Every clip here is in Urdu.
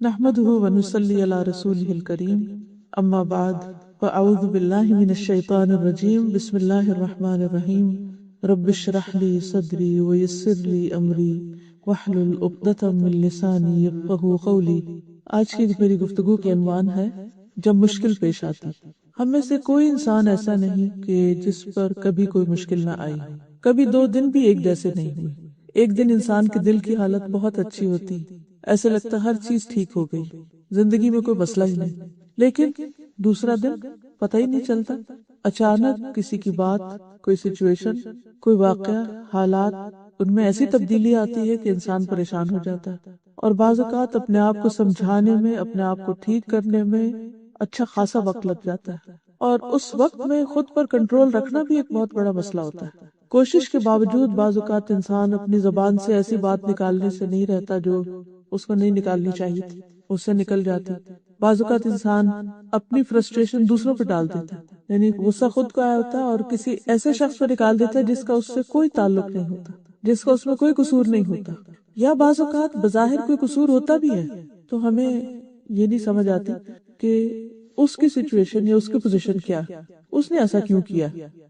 نحمده ونصلي على رسوله الكريم اما بعد فاعوذ بالله من الشيطان الرجيم بسم الله الرحمن الرحيم رب اشرح لي صدري ويسر لي امري واحلل عقدة من لساني يفقهوا قولي۔ آج کی میری گفتگو کے عنوان ہے جب مشکل پیش آتی۔ ہم میں سے کوئی انسان ایسا نہیں کہ جس پر کبھی کوئی مشکل نہ آئی، کبھی 2 دن بھی ایک جیسے نہیں ہوئے۔ ایک دن انسان کے دل کی حالت بہت اچھی ہوتی، ایسے لگتا ہر چیز ٹھیک ہو گئی، زندگی میں کوئی مسئلہ ہی نہیں، لیکن دوسرا دن پتہ ہی نہیں چلتا، اچانک کسی کی بات، کوئی سچویشن، کوئی واقعہ، حالات، ان میں ایسی تبدیلی آتی ہے کہ انسان پریشان ہو جاتا ہے، اور بعض اوقات اپنے آپ کو سمجھانے میں، اپنے آپ کو ٹھیک کرنے میں اچھا خاصا وقت لگ جاتا ہے، اور اس وقت میں خود پر کنٹرول رکھنا بھی ایک بہت بڑا مسئلہ ہوتا ہے۔ کوشش کے باوجود بعض اوقات انسان اپنی زبان سے ایسی بات نکالنے سے نہیں رہتا جو اس کو نہیں نکالنی چاہیے تھی، اس سے نکل جاتی۔ بعض اوقات انسان اپنی فرسٹریشن دوسروں پہ ڈال دیتا ہے، یعنی غصہ خود کو آیا ہوتا ہے اور کسی ایسے شخص پہ نکال دیتا ہے جس کا اس سے کوئی تعلق نہیں ہوتا، جس کا اس میں کوئی قصور نہیں ہوتا، یا بعض اوقات بظاہر کوئی قصور ہوتا بھی ہے تو ہمیں یہ نہیں سمجھ آتی کہ اس کی سچویشن یا اس کی پوزیشن کیا، اس نے ایسا کیوں کیا،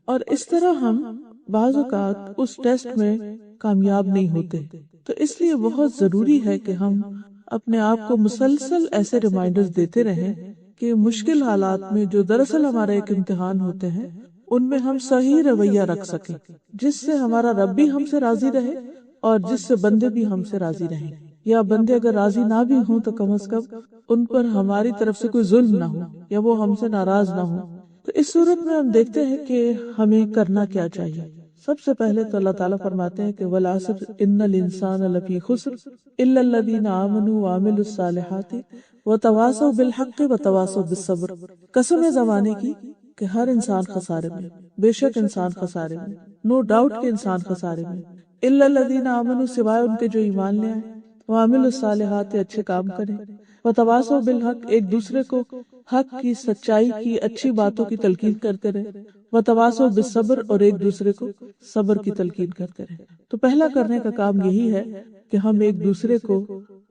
اور اس طرح ہم بعض اوقات اس ٹیسٹ میں کامیاب نہیں ہوتے۔ تو اس لیے بہت ضروری ہے کہ ہم اپنے آپ کو مسلسل ایسے ریمائنڈرز دیتے رہیں کہ مشکل حالات میں جو دراصل ہمارا ایک امتحان ہوتے ہیں ان میں ہم صحیح رویہ رکھ سکیں، جس سے ہمارا رب بھی ہم سے راضی رہے اور جس سے بندے بھی ہم سے راضی رہیں، یا بندے اگر راضی نہ بھی ہوں تو کم از کم ان پر ہماری طرف سے کوئی ظلم نہ ہو یا وہ ہم سے ناراض نہ ہو۔ تو اس صورت میں ہم دیکھتے ہیں کہ ہمیں کرنا کیا چاہیے۔ سب سے پہلے تو اللہ تعالیٰ فرماتے ہیں کہ والعصر ان الانسان لفی خسر الا الذین آمنوا وعملوا الصالحات وتواصوا بالحق وتواصوا بالصبر۔ قسم ہے زمانے کی کہ ہر انسان خسارے میں، بے شک انسان خسارے میں، نو ڈاؤٹ کہ انسان خسارے میں، الا الذین آمنوا سوائے ان کے جو ایمان لے آئے، وعملوا الصالحات اچھے کام کریں، وتواصوا بالحق ایک دوسرے کو حق کی، سچائی کی، اچھی باتوں کی تلقین کرتے رہے، وتواصوا بالصبر اور ایک دوسرے کو صبر کی تلقین کرتے رہے۔ تو پہلا کرنے کا کام یہی ہے کہ ہم ایک دوسرے کو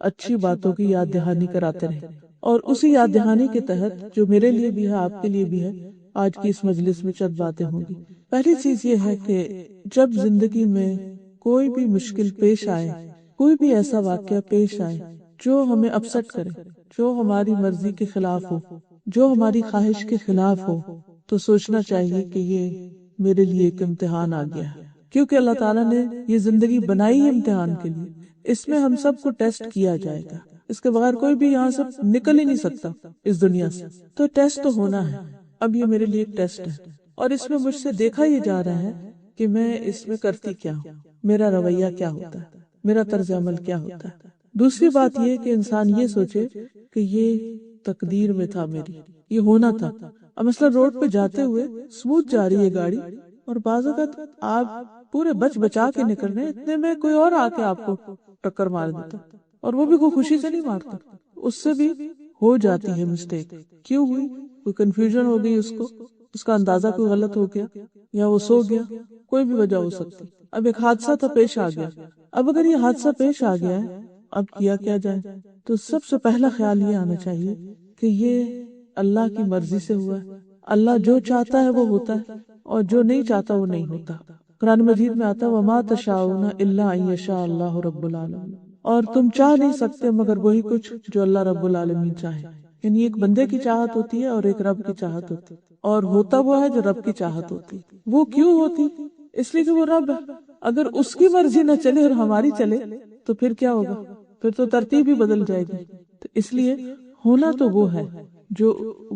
اچھی باتوں کی یاد دہانی کراتے رہیں، اور اسی یاد دہانی کے تحت جو میرے لیے بھی ہے، آپ کے لیے بھی ہے، آج کی اس مجلس میں چند باتیں ہوں گی۔ پہلی چیز یہ ہے کہ جب زندگی میں کوئی بھی مشکل پیش آئے، کوئی بھی ایسا واقعہ پیش آئے جو ہمیں اپسٹ کرے، جو ہماری مرضی کے خلاف ہو، جو ہماری خواہش کے خلاف ہو، تو سوچنا چاہیے کہ یہ میرے لیے ایک امتحان آ گیا ہے، کیونکہ اللہ تعالیٰ نے یہ زندگی بنائی ہے امتحان کے لیے۔ اس میں ہم سب کو ٹیسٹ کیا جائے گا، اس کے بغیر کوئی بھی یہاں سے نکل ہی نہیں سکتا اس دنیا سے، تو ٹیسٹ تو ہونا ہے۔ اب یہ میرے لیے ایک ٹیسٹ ہے، اور اس میں مجھ سے دیکھا یہ جا رہا ہے کہ میں اس میں کرتی کیا ہوں، میرا رویہ کیا ہوتا ہے، میرا طرز عمل کیا ہوتا ہے۔ دوسری بات یہ کہ انسان یہ سوچے کہ یہ تقدیر میں تھا، میری یہ ہونا تھا۔ اب مثلا روڈ پہ جاتے ہوئے سموتھ جا رہی ہے گاڑی، اور بعض اوقات آپ پورے بچا کے نکل رہے ہیں، اتنے میں کوئی اور آ کے آپ کو ٹکر مار دیتا، اور وہ بھی کوئی خوشی سے نہیں مارتا، اس سے بھی ہو جاتی ہے مسٹیک۔ کیوں ہوئی؟ کوئی کنفیوژن ہو گئی، اس کا اندازہ کوئی غلط ہو گیا، یا وہ سو گیا، کوئی بھی وجہ ہو سکتی۔ اب ایک حادثہ تھا، پیش آ گیا۔ اب اگر یہ حادثہ پیش آ گیا ہے، اب کیا جائے؟ تو سب سے پہلا خیال یہ آنا چاہیے کہ یہ اللہ کی مرضی سے ہوا ہے، اللہ جو چاہتا ہے وہ ہوتا ہے، اور جو نہیں چاہتا وہ نہیں ہوتا۔ قرآن مجید میں آتا ہے وَمَا تَشَاءُونَ إِلَّا أَن يَشَاءَ اللَّهُ رَبُّ الْعَالَمِينَ، اور تم چاہ نہیں سکتے مگر وہی کچھ جو اللہ رب العالمین چاہے۔ یعنی ایک بندے کی چاہت ہوتی ہے اور ایک رب کی چاہت ہوتی ہے، اور ہوتا وہ ہے جو رب کی چاہت ہوتی۔ وہ کیوں ہوتی؟ اس لیے کہ وہ رب ہے۔ اگر اس کی مرضی نہ چلے اور ہماری چلے تو پھر کیا ہوگا؟ پھر تو ترتیب ہی بدل جائے گی۔ تو اس لیے ہونا تو وہ ہے جو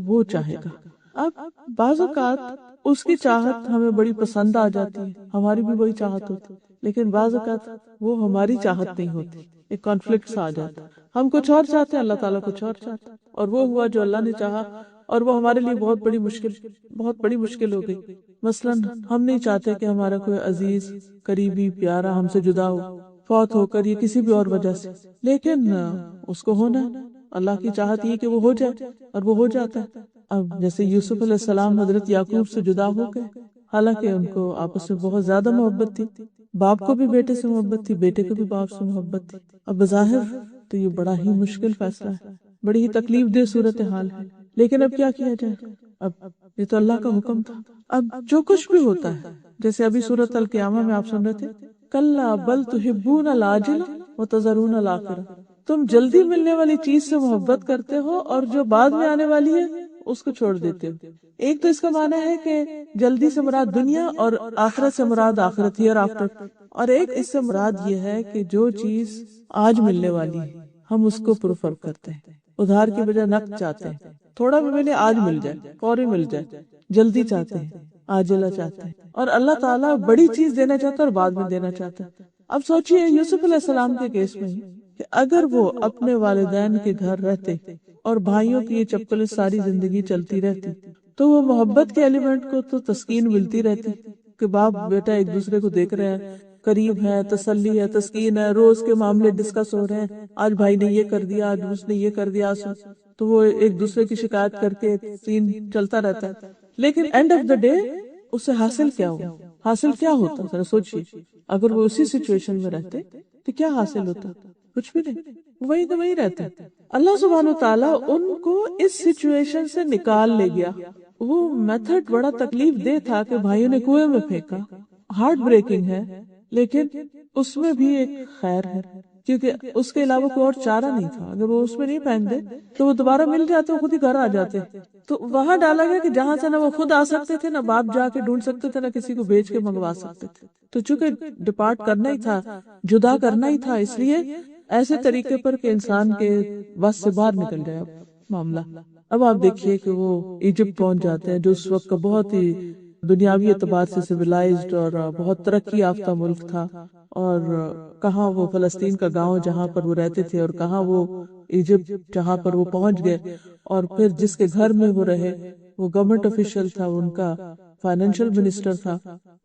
وہ چاہے گا۔ اب بعض اوقات اس کی چاہت ہمیں بڑی پسند آ جاتی ہے، ہماری بھی وہی چاہت ہوتی، لیکن بعض اوقات وہ ہماری چاہت نہیں ہوتی، ایک کانفلکٹ سا آ جاتا، ہم کچھ اور چاہتے ہیں، اللہ تعالیٰ کچھ اور چاہتا ہے، اور وہ ہوا جو اللہ نے چاہا، اور وہ ہمارے لیے بہت بڑی مشکل ہو گئی۔ مثلا ہم نہیں چاہتے کہ ہمارا کوئی عزیز، قریبی، پیارا ہم سے جدا ہو، فوت ہو کر یا کسی بھی اور وجہ سے، لیکن اس کو ہونا ہے، اللہ کی چاہت یہ کہ وہ ہو جائے، اور وہ ہو جاتا ہے۔ اب جیسے یوسف علیہ السلام حضرت یعقوب سے جدا ہو گئے، حالانکہ ان کو آپس میں بہت زیادہ محبت تھی، باپ کو بھی بیٹے سے محبت تھی، بیٹے کو بھی باپ سے محبت تھی۔ اب بظاہر تو یہ بڑا ہی مشکل فیصلہ ہے، بڑی ہی تکلیف دہ صورتحال ہے، لیکن اب کیا کیا جائے؟ اب یہ تو اللہ کا حکم تھا، اب جو کچھ بھی ہوتا ہے، جیسے ابھی سورۃ القیامہ میں آپ سن رہے تھے، کلا بل تحبون العاجلہ وتذرون الآخرہ، تم جلدی ملنے والی چیز سے محبت کرتے ہو اور جو بعد میں آنے والی ہے اس کو چھوڑ دیتے ہو۔ ایک تو اس کا معنی ہے کہ جلدی سے مراد دنیا اور آخرت سے مراد آخرت ہیئر آفٹر، اور ایک اس سے مراد یہ ہے کہ جو چیز آج ملنے والی ہے ہم اس کو پریفر کرتے ہیں، ادھار کی بجائے نقد چاہتے ہیں، تھوڑا بھی ملے آج مل جائے، فوری مل جائے، جلدی چاہتے ہیں، عاجلہ چاہتے ہیں، اور اللہ تعالیٰ بڑی چیز دینا چاہتا ہے اور بعد میں دینا چاہتا ہے۔ اب سوچئے یوسف علیہ السلام کے کیس میں ہی کہ اگر وہ اپنے والدین کے گھر رہتے اور بھائیوں کی یہ چپکل ساری زندگی چلتی رہتی تو وہ محبت کے ایلیمنٹ کو تو تسکین ملتی رہتی کہ باپ بیٹا ایک دوسرے کو دیکھ رہے ہیں، قریب ہے، تسلی ہے، تسکین ہے، روز کے معاملے ڈسکس ہو رہے ہیں، آج بھائی نے یہ کر دیا، آج اس نے یہ کر دیا، تو وہ ایک دوسرے کی شکایت کر کے سین چلتا رہتا ہے۔ لیکن اینڈ آف دا ڈے اسے حاصل کیا ہوا؟ حاصل کیا ہوتا؟ ذرا سوچئے، اگر وہ اسی سچویشن میں رہتے تو کیا حاصل ہوتا؟ کچھ بھی نہیں، وہی تو وہی رہتے۔ اللہ سبحانہ وتعالیٰ ان کو اس سچویشن سے نکال لے گیا۔ وہ میتھڈ بڑا تکلیف دہ تھا کہ بھائیوں نے کنویں میں پھینکا، ہارٹ بریکنگ ہے، لیکن اس میں بھی ایک خیر ہے، کیونکہ اس کے علاوہ کوئی اور چارہ نہیں تھا۔ اگر وہ اس میں نہیں پھینکتے تو وہ دوبارہ مل جاتے، وہ خود ہی گھر آ جاتے۔ تو وہاں ڈالا گیا کہ جہاں سے نہ وہ خود آ سکتے تھے، نہ باپ جا کے ڈھونڈ سکتے تھے، نہ کسی کو بیچ کے منگوا سکتے تھے۔ تو چونکہ ڈپارٹ کرنا ہی تھا، جدا کرنا ہی تھا، اس لیے ایسے طریقے پر کہ انسان کے بس سے باہر نکل جائے معاملہ۔ اب آپ دیکھیے کہ وہ ایجپٹ پہنچ جاتے ہیں، جو اس وقت کا بہت ہی دنیاوی اعتبار سے سویلائزڈ اور بہت ترقی یافتہ ملک تھا، اور کہاں وہ فلسطین کا گاؤں جہاں پر وہ رہتے تھے، اور کہاں وہ ایجپٹ جہاں پر وہ پہنچ گئے، اور پھر جس کے گھر میں وہ رہے وہ گورنمنٹ آفیشل تھا، ان کا فائنینشل منسٹر تھا،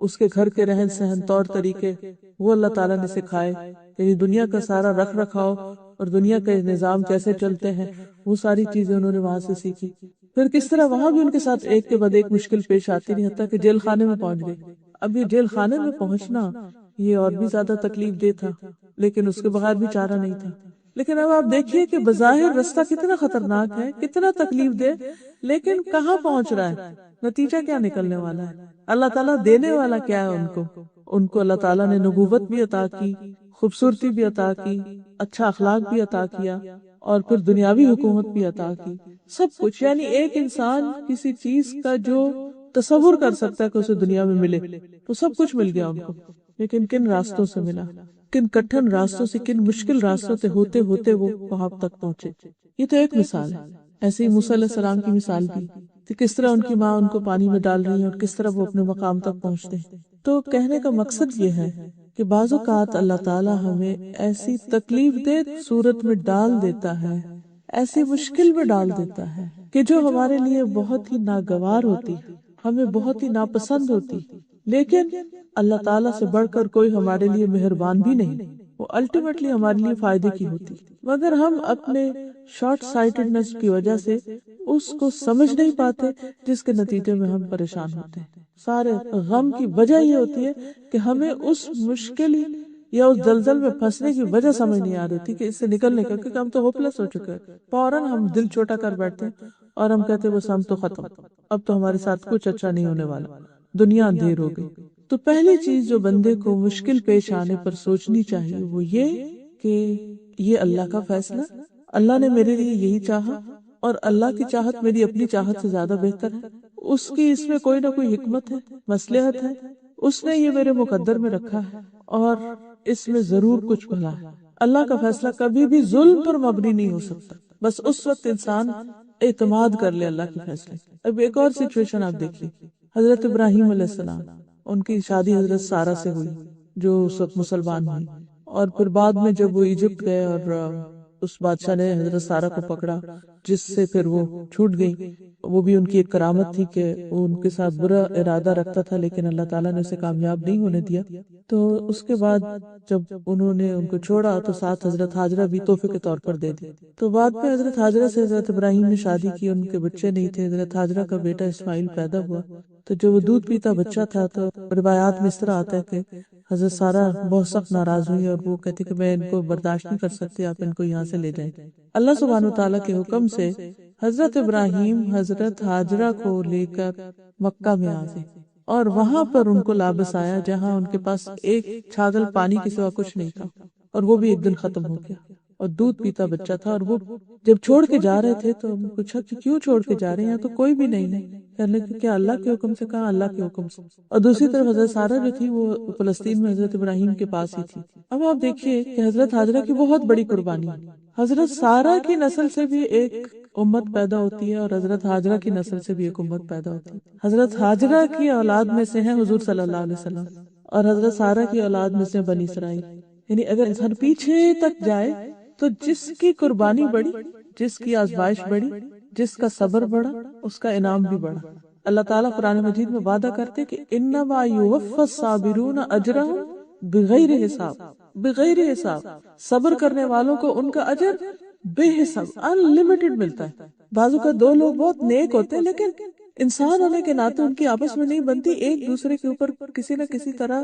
اس کے گھر کے رہن سہن طور طریقے وہ اللہ تعالیٰ نے سکھائے، یعنی دنیا کا سارا رکھ رکھاؤ اور دنیا کے نظام کیسے چلتے ہیں وہ ساری چیزیں انہوں نے وہاں سے سیکھی۔ پھر کس طرح وہاں بھی ان کے ساتھ ایک کے بعد ایک مشکل پیش آتی رہی، حتیٰ کہ جیل خانے میں پہنچ گئے۔ اب یہ جیل خانے میں پہنچنا یہ اور بھی زیادہ تکلیف دہ تھا، لیکن اس کے بغیر بھی چارہ نہیں تھا۔ لیکن اب آپ دیکھیے کہ بظاہر رستہ کتنا خطرناک ہے، کتنا تکلیف دہ، لیکن کہاں پہنچ رہا ہے، نتیجہ کیا نکلنے والا ہے؟ اللہ تعالیٰ دینے والا کیا ہے ان کو اللہ تعالیٰ نے نبوت بھی عطا کی، خوبصورتی بھی عطا کی، اچھا اخلاق بھی عطا کیا، اور پھر دنیاوی حکومت بھی عطا کی، سب کچھ۔ یعنی ایک انسان کسی چیز کا جو تصور کر سکتا ہے کہ اسے دنیا میں ملے، تو سب کچھ مل گیا ان کو۔ لیکن کن راستوں سے ملا، کن کٹھن راستوں سے، کن مشکل راستوں سے ہوتے ہوتے وہ وہاں تک پہنچے۔ یہ تو ایک مثال ہے۔ ایسے ہی موسیٰ علیہ السلام کی مثال بھی کہ کس طرح ان کی ماں ان کو پانی میں ڈال رہی ہے اور کس طرح وہ اپنے مقام تک پہنچتے ہیں۔ تو کہنے کا مقصد یہ ہے کہ بعض اوقات اللہ تعالیٰ ہمیں ایسی تکلیف دہ صورت میں ڈال دیتا ہے، ایسی مشکل میں ڈال دیتا ہے کہ جو ہمارے لیے بہت ہی ناگوار ہوتی، ہمیں بہت ہی ناپسند ہوتی، لیکن اللہ تعالیٰ سے بڑھ کر کوئی ہمارے لیے مہربان بھی نہیں، وہ الٹیمیٹلی ہمارے لیے فائدے کی ہوتی، مگر ہم اپنے شارٹ سائٹڈنس کی وجہ سے اس کو سمجھ نہیں پاتے، جس کے نتیجے میں ہم پریشان ہوتے ہیں۔ سارے غم کی وجہ یہ ہوتی ہے کہ ہمیں اس مشکل یا اس دلدل میں پھنسنے کی وجہ سمجھ نہیں آ رہی تھی کہ اس سے نکلنے کا، کیونکہ ہم تو ہوپلیس ہو چکے ہیں، فوراً ہم دل چھوٹا کر بیٹھتے ہیں اور ہم کہتے ہیں بس ہم تو ختم، اب تو ہمارے ساتھ کچھ اچھا نہیں ہونے والا، دنیا اندھیر ہو گئی۔ تو پہلی چیز جو بندے کو مشکل پیش آنے پر سوچنی چاہیے وہ یہ کہ یہ اللہ کا فیصلہ، اللہ نے میرے لیے یہی چاہا، اور اللہ کی چاہت میری اپنی چاہت سے زیادہ بہتر ہے، اس کی اس میں کوئی نہ کوئی حکمت ہے، مصلحت ہے، اس نے یہ میرے مقدر میں رکھا ہے، اور اس میں ضرور کچھ بھلا ہے۔ اللہ کا فیصلہ کبھی بھی ظلم پر مبنی نہیں ہو سکتا، بس اس وقت انسان اعتماد کر لے اللہ کے فیصلے۔ اب ایک اور سچویشن آپ دیکھیے، حضرت ابراہیم علیہ السلام، ان کی شادی حضرت سارہ سے ہوئی جو اس وقت مسلمان ہوئی، اور پھر بعد میں جب وہ ایجپٹ گئے اور اس بادشاہ نے حضرت سارہ کو پکڑا، جس سے پھر وہ چھوٹ گئی، وہ بھی ان کی ایک کرامت تھی کہ وہ ان کے ساتھ برا ارادہ رکھتا تھا، لیکن اللہ تعالیٰ نے اسے کامیاب نہیں ہونے دیا۔ تو اس کے بعد جب انہوں نے ان کو چھوڑا تو ساتھ حضرت ہاجرہ بھی تحفے کے طور پر دے دی۔ تو بعد میں حضرت ہاجرہ سے حضرت ابراہیم نے شادی کی، ان کے بچے نہیں تھے، حضرت ہاجرہ کا بیٹا اسماعیل پیدا ہوا۔ تو جو وہ دودھ پیتا بچہ تھا، تو روایات میں اس طرح آتا ہے کہ حضرت سارہ بہت سخت ناراض ہوئی اور وہ کہتی کہ میں ان کو برداشت نہیں کر سکتی، آپ ان کو یہاں سے لے جائیں۔ اللہ سبحانہ تعالیٰ کے حکم سے حضرت ابراہیم حضرت ہاجرہ کو لے کر مکہ میں آ گئے، اور وہاں پر ان کو لابس آیا جہاں ان کے پاس ایک چھاگل پانی کے سوا کچھ نہیں تھا، اور وہ بھی ایک دن ختم ہو گیا، اور دودھ پیتا بچہ تھا۔ اور وہ جب چھوڑ کے جا رہے تھے تو پوچھا کہ کیوں چھوڑ کے جا رہے ہیں، یہاں تو کوئی بھی نہیں ہے۔ کہنے لگے کیا اللہ کے حکم سے؟ کہا اللہ کے حکم سے۔ اور دوسری طرف حضرت سارہ جو تھی وہ فلسطین میں حضرت ابراہیم کے پاس ہی تھی۔ اب آپ دیکھیے کہ حضرت ہاجرہ کی بہت بڑی قربانی ہے۔ حضرت سارہ کی نسل سے بھی ایک امت پیدا ہوتی ہے، اور حضرت ہاجرہ کی نسل سے بھی ایک امت پیدا ہوتی ہے۔ حضرت ہاجرہ کی اولاد میں سے ہیں حضور صلی اللہ علیہ وسلم، اور حضرت سارہ کی اولاد میں سے بنی اسرائیل۔ یعنی اگر انسان پیچھے تک جائے تو جس کی قربانی بڑی، جس کی آزمائش بڑی، جس کا صبر بڑا، اس کا انعام بھی بڑا۔ اللہ تعالیٰ قرآن مجید میں وعدہ کرتے کہ انما یوفی الصابرون اجرہم بغیر حساب، بغیر حساب۔ صبر کرنے والوں کو ان کا اجر بے حساب، انلمیٹڈ ملتا ہے۔ بعضوں کا دو لوگ بہت نیک ہوتے ہیں لیکن انسان ہونے کے ناطے ان کی آپس میں نہیں بنتی، ایک دوسرے کے اوپر کسی نہ کسی طرح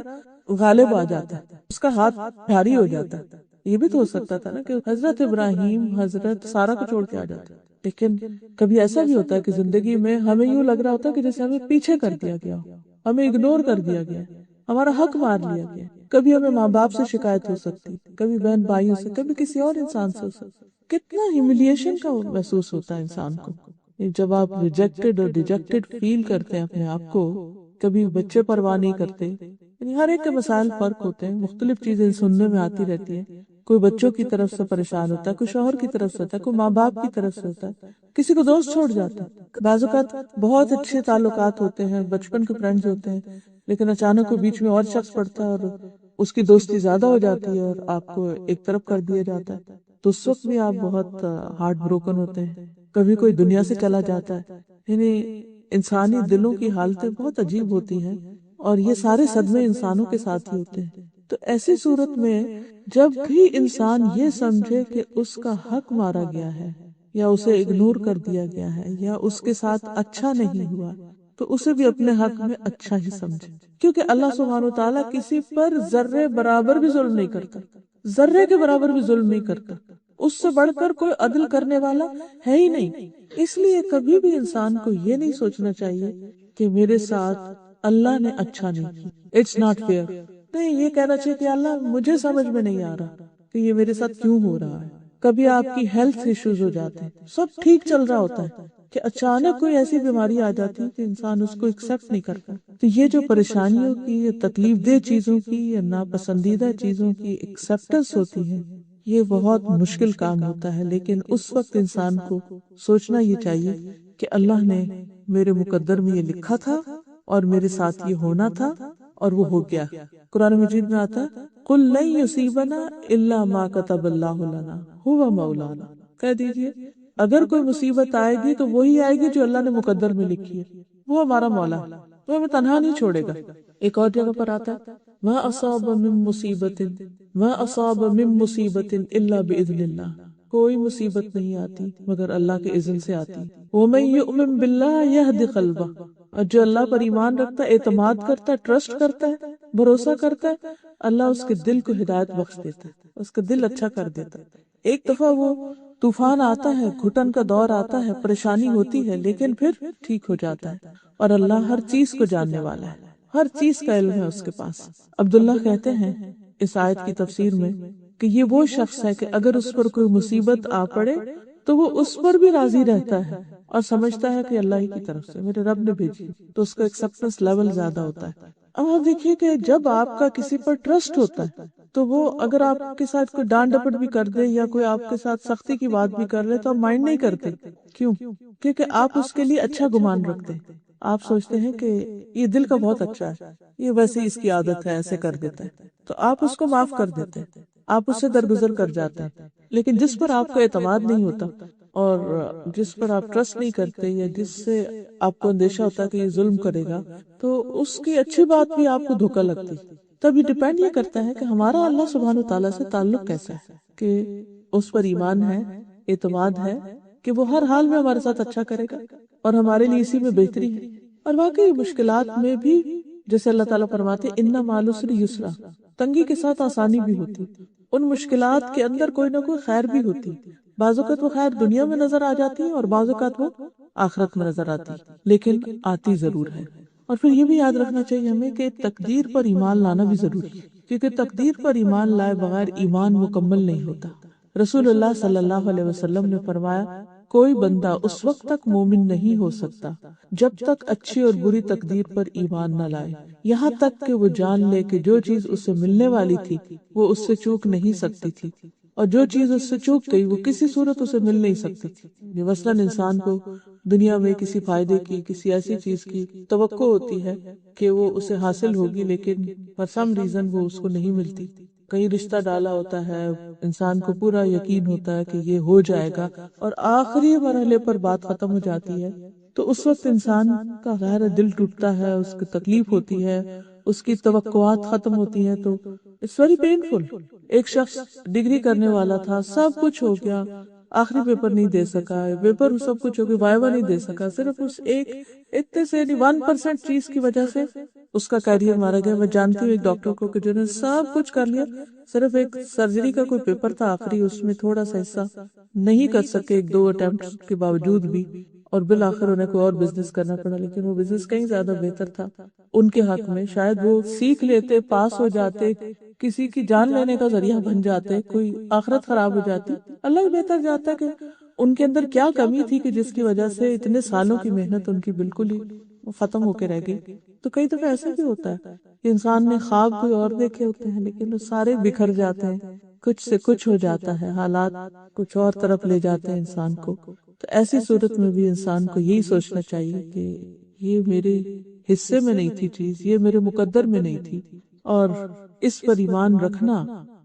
غالب آ جاتا ہے، اس کا ہاتھ بھاری ہو جاتا ہے۔ یہ بھی تو ہو سکتا تھا نا کہ حضرت ابراہیم حضرت سارہ کو چھوڑ کے آ جاتے، لیکن کبھی ایسا بھی ہوتا ہے کہ زندگی میں ہمیں یوں لگ رہا ہوتا ہے کہ جیسے ہمیں پیچھے کر دیا گیا ہو، ہمیں اگنور کر دیا گیا، ہمارا حق مار لیا گیا۔ کبھی ہمیں ماں باپ سے شکایت ہو سکتی، کبھی بہن بھائیوں سے، کبھی کسی اور انسان سے ہو سکتی۔ کتنا ہیوملیشن کا محسوس ہوتا ہے انسان کو جب آپ ریجیکٹڈ اور ڈیجیکٹڈ فیل کرتے ہیں اپنے آپ کو۔ کبھی بچے پرواہ نہیں کرتے، یعنی ہر ایک کے مسائل فرق ہوتے ہیں، مختلف چیزیں سننے میں آتی رہتی ہیں۔ کوئی بچوں کی طرف سے پریشان ہوتا ہے، کوئی شوہر کی طرف سے ہوتا ہے، کوئی ماں باپ کی طرف سے ہوتا ہے، کسی کو دوست چھوڑ جاتا ہے۔ بعض اوقات بہت اچھے تعلقات ہوتے ہیں، بچپن کے فرینڈز ہوتے ہیں، لیکن اچانک کوئی بیچ میں اور شخص پڑتا ہے اور اس کی دوستی زیادہ ہو جاتی ہے اور آپ کو ایک طرف کر دیا جاتا ہے، تو اس وقت بھی آپ بہت ہارٹ بروکن ہوتے ہیں۔ کبھی کوئی دنیا سے چلا جاتا ہے، یعنی انسانی دلوں کی حالتیں بہت عجیب ہوتی ہیں، اور یہ سارے صدمے انسانوں کے ساتھ ہی ہوتے ہیں۔ تو ایسی صورت میں جب بھی انسان یہ سمجھے کہ اس کا حق مارا گیا ہے یا اسے اگنور کر دیا گیا ہے یا اس کے ساتھ اچھا نہیں ہوا، تو اسے بھی اپنے حق میں اچھا ہی سمجھے، کیونکہ اللہ سبحانہ وتعالیٰ کسی پر ذرے برابر بھی ظلم نہیں کرتا، ذرے کے برابر بھی ظلم نہیں کرتا، اس سے بڑھ کر کوئی عدل کرنے والا ہے ہی نہیں۔ اس لیے کبھی بھی انسان کو یہ نہیں سوچنا چاہیے کہ میرے ساتھ اللہ نے اچھا نہیں کیا، اٹس ناٹ فیئر۔ نہیں، یہ کہنا چاہیے کہ اللہ مجھے سمجھ میں نہیں آ رہا کہ یہ میرے ساتھ کیوں ہو رہا ہے۔ کبھی آپ کی ہیلتھ ایشوز ہو جاتے ہیں، سب ٹھیک چل رہا ہوتا ہے کہ اچانک کوئی ایسی بیماری آ جاتی ہے کہ انسان اس کو ایکسپٹ نہیں کرتا۔ تو یہ جو پریشانیوں کی، تکلیف دہ چیزوں کی یا ناپسندیدہ چیزوں کی ایکسپٹنس ہوتی ہے، یہ بہت مشکل کام ہوتا ہے، لیکن اس وقت انسان کو سوچنا یہ چاہیے کہ اللہ نے میرے مقدر میں یہ لکھا تھا اور میرے ساتھ یہ ہونا تھا اور وہ ہو گیا۔ قرآن مجید میں آتا ہے قُل لَن يُصِيبَنَا إِلَّا مَا كَتَبَ اللَّهُ لَنَا هُوَ مَوْلَانَا، کہہ دیجئے اگر کوئی مصیبت آئے گی تو وہی آئے گی جو اللہ نے مقدر میں لکھی ہے، وہ ہمارا مولا ہے، وہ ہمیں تنہا نہیں چھوڑے گا۔ ایک اور جگہ پر آتا ہے مَا أَصَابَ مِن مُّصِيبَةٍ مَا أَصَابَ مِن مُّصِيبَةٍ إِلَّا بِإِذْنِ اللَّهِ، کوئی مصیبت نہیں آتی مگر اللہ کے اذن سے آتی۔ وَمَن يُؤْمِن بِاللَّهِ يَهْدِ قَلْبَهُ، اور جو اللہ پر ایمان رکھتا ہے، اعتماد کرتا ہے، ٹرسٹ کرتا ہے، بھروسہ کرتا ہے، اللہ اس کے دل کو ہدایت بخش دیتا ہے، اس کا دل اچھا کر دیتا ہے۔ ایک دفعہ وہ طوفان آتا ہے، گھٹن کا دور آتا ہے، پریشانی ہوتی ہے، لیکن پھر ٹھیک ہو جاتا ہے، اور اللہ ہر چیز کو جاننے والا ہے، ہر چیز کا علم ہے اس کے پاس۔ عبداللہ کہتے ہیں اس آیت کی تفسیر میں کہ یہ وہ شخص ہے کہ اگر اس پر کوئی مصیبت آ پڑے تو وہ اس پر بھی راضی رہتا ہے اور سمجھتا ہے کہ اللہ ہی کی طرف سے میرے رب نے بھیجی، تو اس کا ایکسپٹنس لیول زیادہ ہوتا ہے۔ اب آپ دیکھیے کہ جب آپ کا کسی پر ٹرسٹ ہوتا ہے تو وہ اگر آپ کے ساتھ کوئی ڈانٹ ڈپٹ بھی کر دے یا کوئی آپ کے ساتھ سختی کی بات بھی کر لے تو آپ مائنڈ نہیں کرتے۔ کیوں؟ کیونکہ آپ اس کے لیے اچھا گمان رکھتے ہیں، آپ سوچتے ہیں کہ یہ دل کا بہت اچھا ہے، یہ ویسے ہی اس کی عادت ہے، ایسے کر دیتا ہے، تو آپ اس کو معاف کر دیتے ہیں، آپ اس سے درگزر کر جاتے ہیں۔ لیکن جس پر آپ کا اعتماد نہیں ہوتا اور جس پر آپ ٹرسٹ نہیں کرتے یا جس سے آپ کو اندیشہ ہوتا ہے کہ یہ ظلم کرے گا، تو اس کی اچھی بات بھی آپ کو دھوکا لگتی۔ تب یہ ڈیپینڈ یہ کرتا ہے کہ ہمارا اللہ سبحانہ تعالیٰ سے تعلق کیسا ہے، کہ اس پر ایمان ہے، اعتماد ہے کہ وہ ہر حال میں ہمارے ساتھ اچھا کرے گا اور ہمارے لیے اسی میں بہتری ہے۔ اور واقعی مشکلات میں بھی جیسے اللہ تعالیٰ فرماتے ان مع العسر یسرا، تنگی کے ساتھ آسانی بھی ہوتی، ان مشکلات کے اندر کوئی نہ کوئی خیر بھی ہوتی، بعض اوقات وہ خیر دنیا میں نظر آ جاتی ہے اور بعض اوقات وہ آخرت میں نظر آتی، لیکن آتی ضرور ہے۔ اور پھر یہ بھی یاد رکھنا چاہیے ہمیں کہ تقدیر پر ایمان لانا بھی ضروری ہے، کیونکہ تقدیر پر ایمان لائے بغیر ایمان مکمل نہیں ہوتا۔ رسول اللہ صلی اللہ علیہ وسلم نے فرمایا کوئی بندہ اس وقت تک مومن نہیں ہو سکتا جب تک اچھی اور بری تقدیر پر ایمان نہ لائے، یہاں تک کہ وہ جان لے کہ جو چیز اسے ملنے والی تھی وہ اس سے چوک نہیں سکتی تھی، اور جو چیز اس سے چوک گئی وہ کسی صورت اسے مل نہیں سکتی تھی۔ مثلاً انسان کو دنیا میں کسی فائدے کی، کسی ایسی چیز کی توقع ہوتی ہے کہ وہ اسے حاصل ہوگی، لیکن for some reason وہ اس کو نہیں ملتی۔ کہیں رشتہ ڈالا ہوتا ہے، انسان کو پورا یقین ہوتا ہے کہ یہ ہو جائے گا، اور آخری مرحلے پر بات ختم ہو جاتی ہے، تو اس وقت انسان کا غیر دل ٹوٹتا ہے، اس کو تکلیف ہوتی ہے، اس کی توقعات ختم ہوتی ہیں، تو اٹس ویری پینفل۔ ایک شخص ڈگری کرنے والا تھا، سب کچھ ہو گیا، آخری پیپر نہیں دے سکا، پیپر سب کچھ ہو گیا، وائوا نہیں دے سکا، صرف اس ایک اتنے سے 1% چیز کی وجہ سے اس کا کیریئر مارا گیا۔ میں جانتی ہوں ایک ڈاکٹر کو کہ جنہوں نے سب کچھ کر لیا، صرف ایک سرجری کا کوئی پیپر تھا آخری، اس میں تھوڑا سا حصہ نہیں کر سکے 1-2 اٹیمپٹ کے باوجود بھی، اور بالآخر انہیں کوئی اور بزنس کرنا پڑا، لیکن وہ بزنس کہیں زیادہ بہتر تھا ان کے حق میں۔ شاید وہ سیکھ لیتے، پاس ہو جاتے، کسی کی جان لینے کا ذریعہ بن جاتے، کوئی آخرت خراب ہو جاتی، اللہ ہی بہتر جاتا ہے کہ ان کے اندر کیا کمی تھی کہ جس کی وجہ سے اتنے سالوں کی محنت ان کی بالکل ہی ختم ہو کے رہ گئی۔ تو کئی دفعہ ایسا بھی ہوتا ہے کہ انسان نے خواب کوئی اور دیکھے ہوتے ہیں، لیکن وہ سارے بکھر جاتے ہیں، کچھ سے کچھ ہو جاتا ہے، حالات کچھ اور طرف لے جاتے ہیں انسان کو۔ تو ایسی صورت میں بھی انسان کو یہی سوچنا چاہیے کہ یہ میرے حصے میں نہیں تھی چیز، یہ میرے مقدر میں نہیں تھی، اور اس پر ایمان رکھنا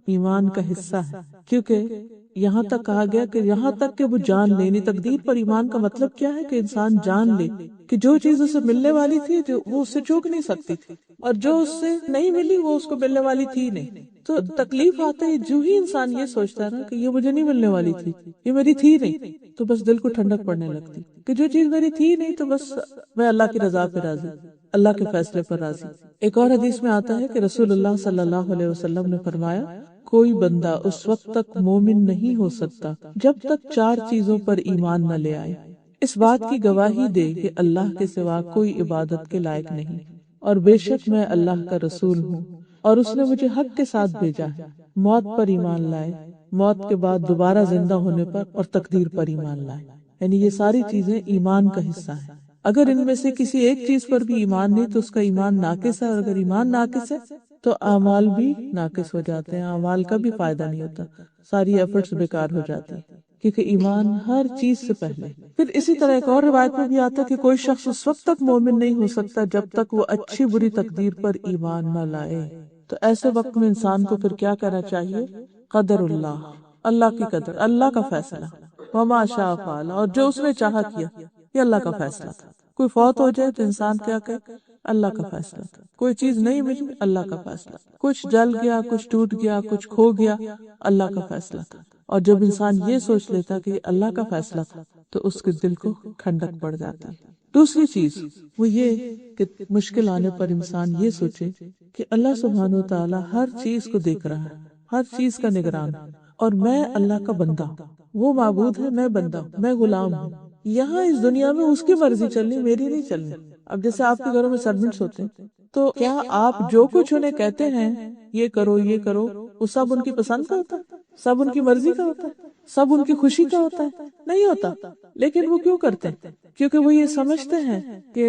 ایمان کا حصہ ہے، کیونکہ یہاں تک کہا گیا کہ یہاں تک کہ وہ جان لے، یعنی تقدیر پر ایمان کا مطلب کیا ہے کہ انسان جان لے کہ جو چیز اسے ملنے والی تھی جو وہ اس سے چوک نہیں سکتی تھی، اور جو اس سے نہیں ملی وہ اس کو ملنے والی تھی نہیں۔ تو تکلیف آتے ہی جو ہی انسان یہ سوچتا ہے نا کہ یہ مجھے نہیں ملنے والی تھی، یہ میری تھی نہیں، تو بس دل کو ٹھنڈک پڑنے لگتی کہ جو چیز میری تھی نہیں، تو بس میں اللہ کی رضا پہ راضی، اللہ کے فیصلے پر راضی۔ ایک اور حدیث میں آتا ہے کہ رسول اللہ صلی اللہ علیہ وسلم نے فرمایا کوئی بندہ اس وقت تک مومن نہیں ہو سکتا جب تک 4 چیزوں پر ایمان نہ لے آئے، اس بات کی گواہی دے کہ اللہ کے سوا کوئی عبادت کے لائق نہیں، اور بے شک میں اللہ کا رسول ہوں، اور اس نے مجھے حق کے ساتھ بھیجا ہے، موت پر ایمان لائے، موت کے بعد دوبارہ زندہ ہونے پر، اور تقدیر پر ایمان لائے۔ یعنی یہ ساری چیزیں ایمان کا حصہ ہیں۔ اگر ان میں سے کسی ایک چیز پر بھی ایمان نہیں تو اس کا ایمان ناقص ہے، اور اگر ایمان ناقص ہے تو اعمال بھی ناقص ہو جاتے ہیں، اعمال کا بھی فائدہ نہیں ہوتا، ساری ایفرٹس بیکار ہو جاتی ہیں، کیونکہ ایمان ہر چیز سے پہلے۔ پھر اسی طرح ایک اور روایت میں بھی آتا ہے کہ کوئی شخص اس وقت تک مومن نہیں ہو سکتا جب تک وہ اچھی بری تقدیر پر ایمان نہ لائے۔ تو ایسے وقت میں انسان کو پھر کیا کرنا چاہیے؟ قدر اللہ، اللہ کی قدر، اللہ کا فیصلہ، وما شاء فعل، اور جو اس نے چاہا کیا، یہ اللہ کا فیصلہ تھا۔ کوئی فوت ہو جائے تو انسان کیا کہے؟ اللہ کا فیصلہ تھا۔ کوئی چیز نہیں ملی، اللہ کا فیصلہ، کچھ جل گیا، کچھ ٹوٹ گیا، کچھ کھو گیا، اللہ کا فیصلہ تھا۔ اور جب انسان یہ سوچ لیتا کہ یہ اللہ کا فیصلہ تھا تو اس کے دل کو ٹھنڈک پڑ جاتی ہے۔ دوسری چیز وہ یہ کہ مشکل آنے پر انسان یہ سوچے کہ اللہ سبحانہ و تعالیٰ ہر چیز کو دیکھ رہا ہے، ہر چیز کا نگران، اور میں اللہ کا بندہ ہوں، وہ معبود ہے، میں بندہ ہوں، میں غلام ہوں۔ یہاں اس دنیا میں اس کی مرضی چلنی، میری نہیں چلنی۔ اب جیسے آپ کے گھروں میں سرونٹس ہوتے ہیں، تو کیا آپ جو کچھ انہیں کہتے ہیں یہ کرو یہ کرو، وہ سب ان کی پسند کا ہوتا ہے؟ سب ان کی مرضی کا ہوتا ہے؟ سب ان کی خوشی کا ہوتا ہے؟ نہیں ہوتا۔ لیکن وہ کیوں کرتے ہیں؟ کیونکہ وہ یہ سمجھتے ہیں کہ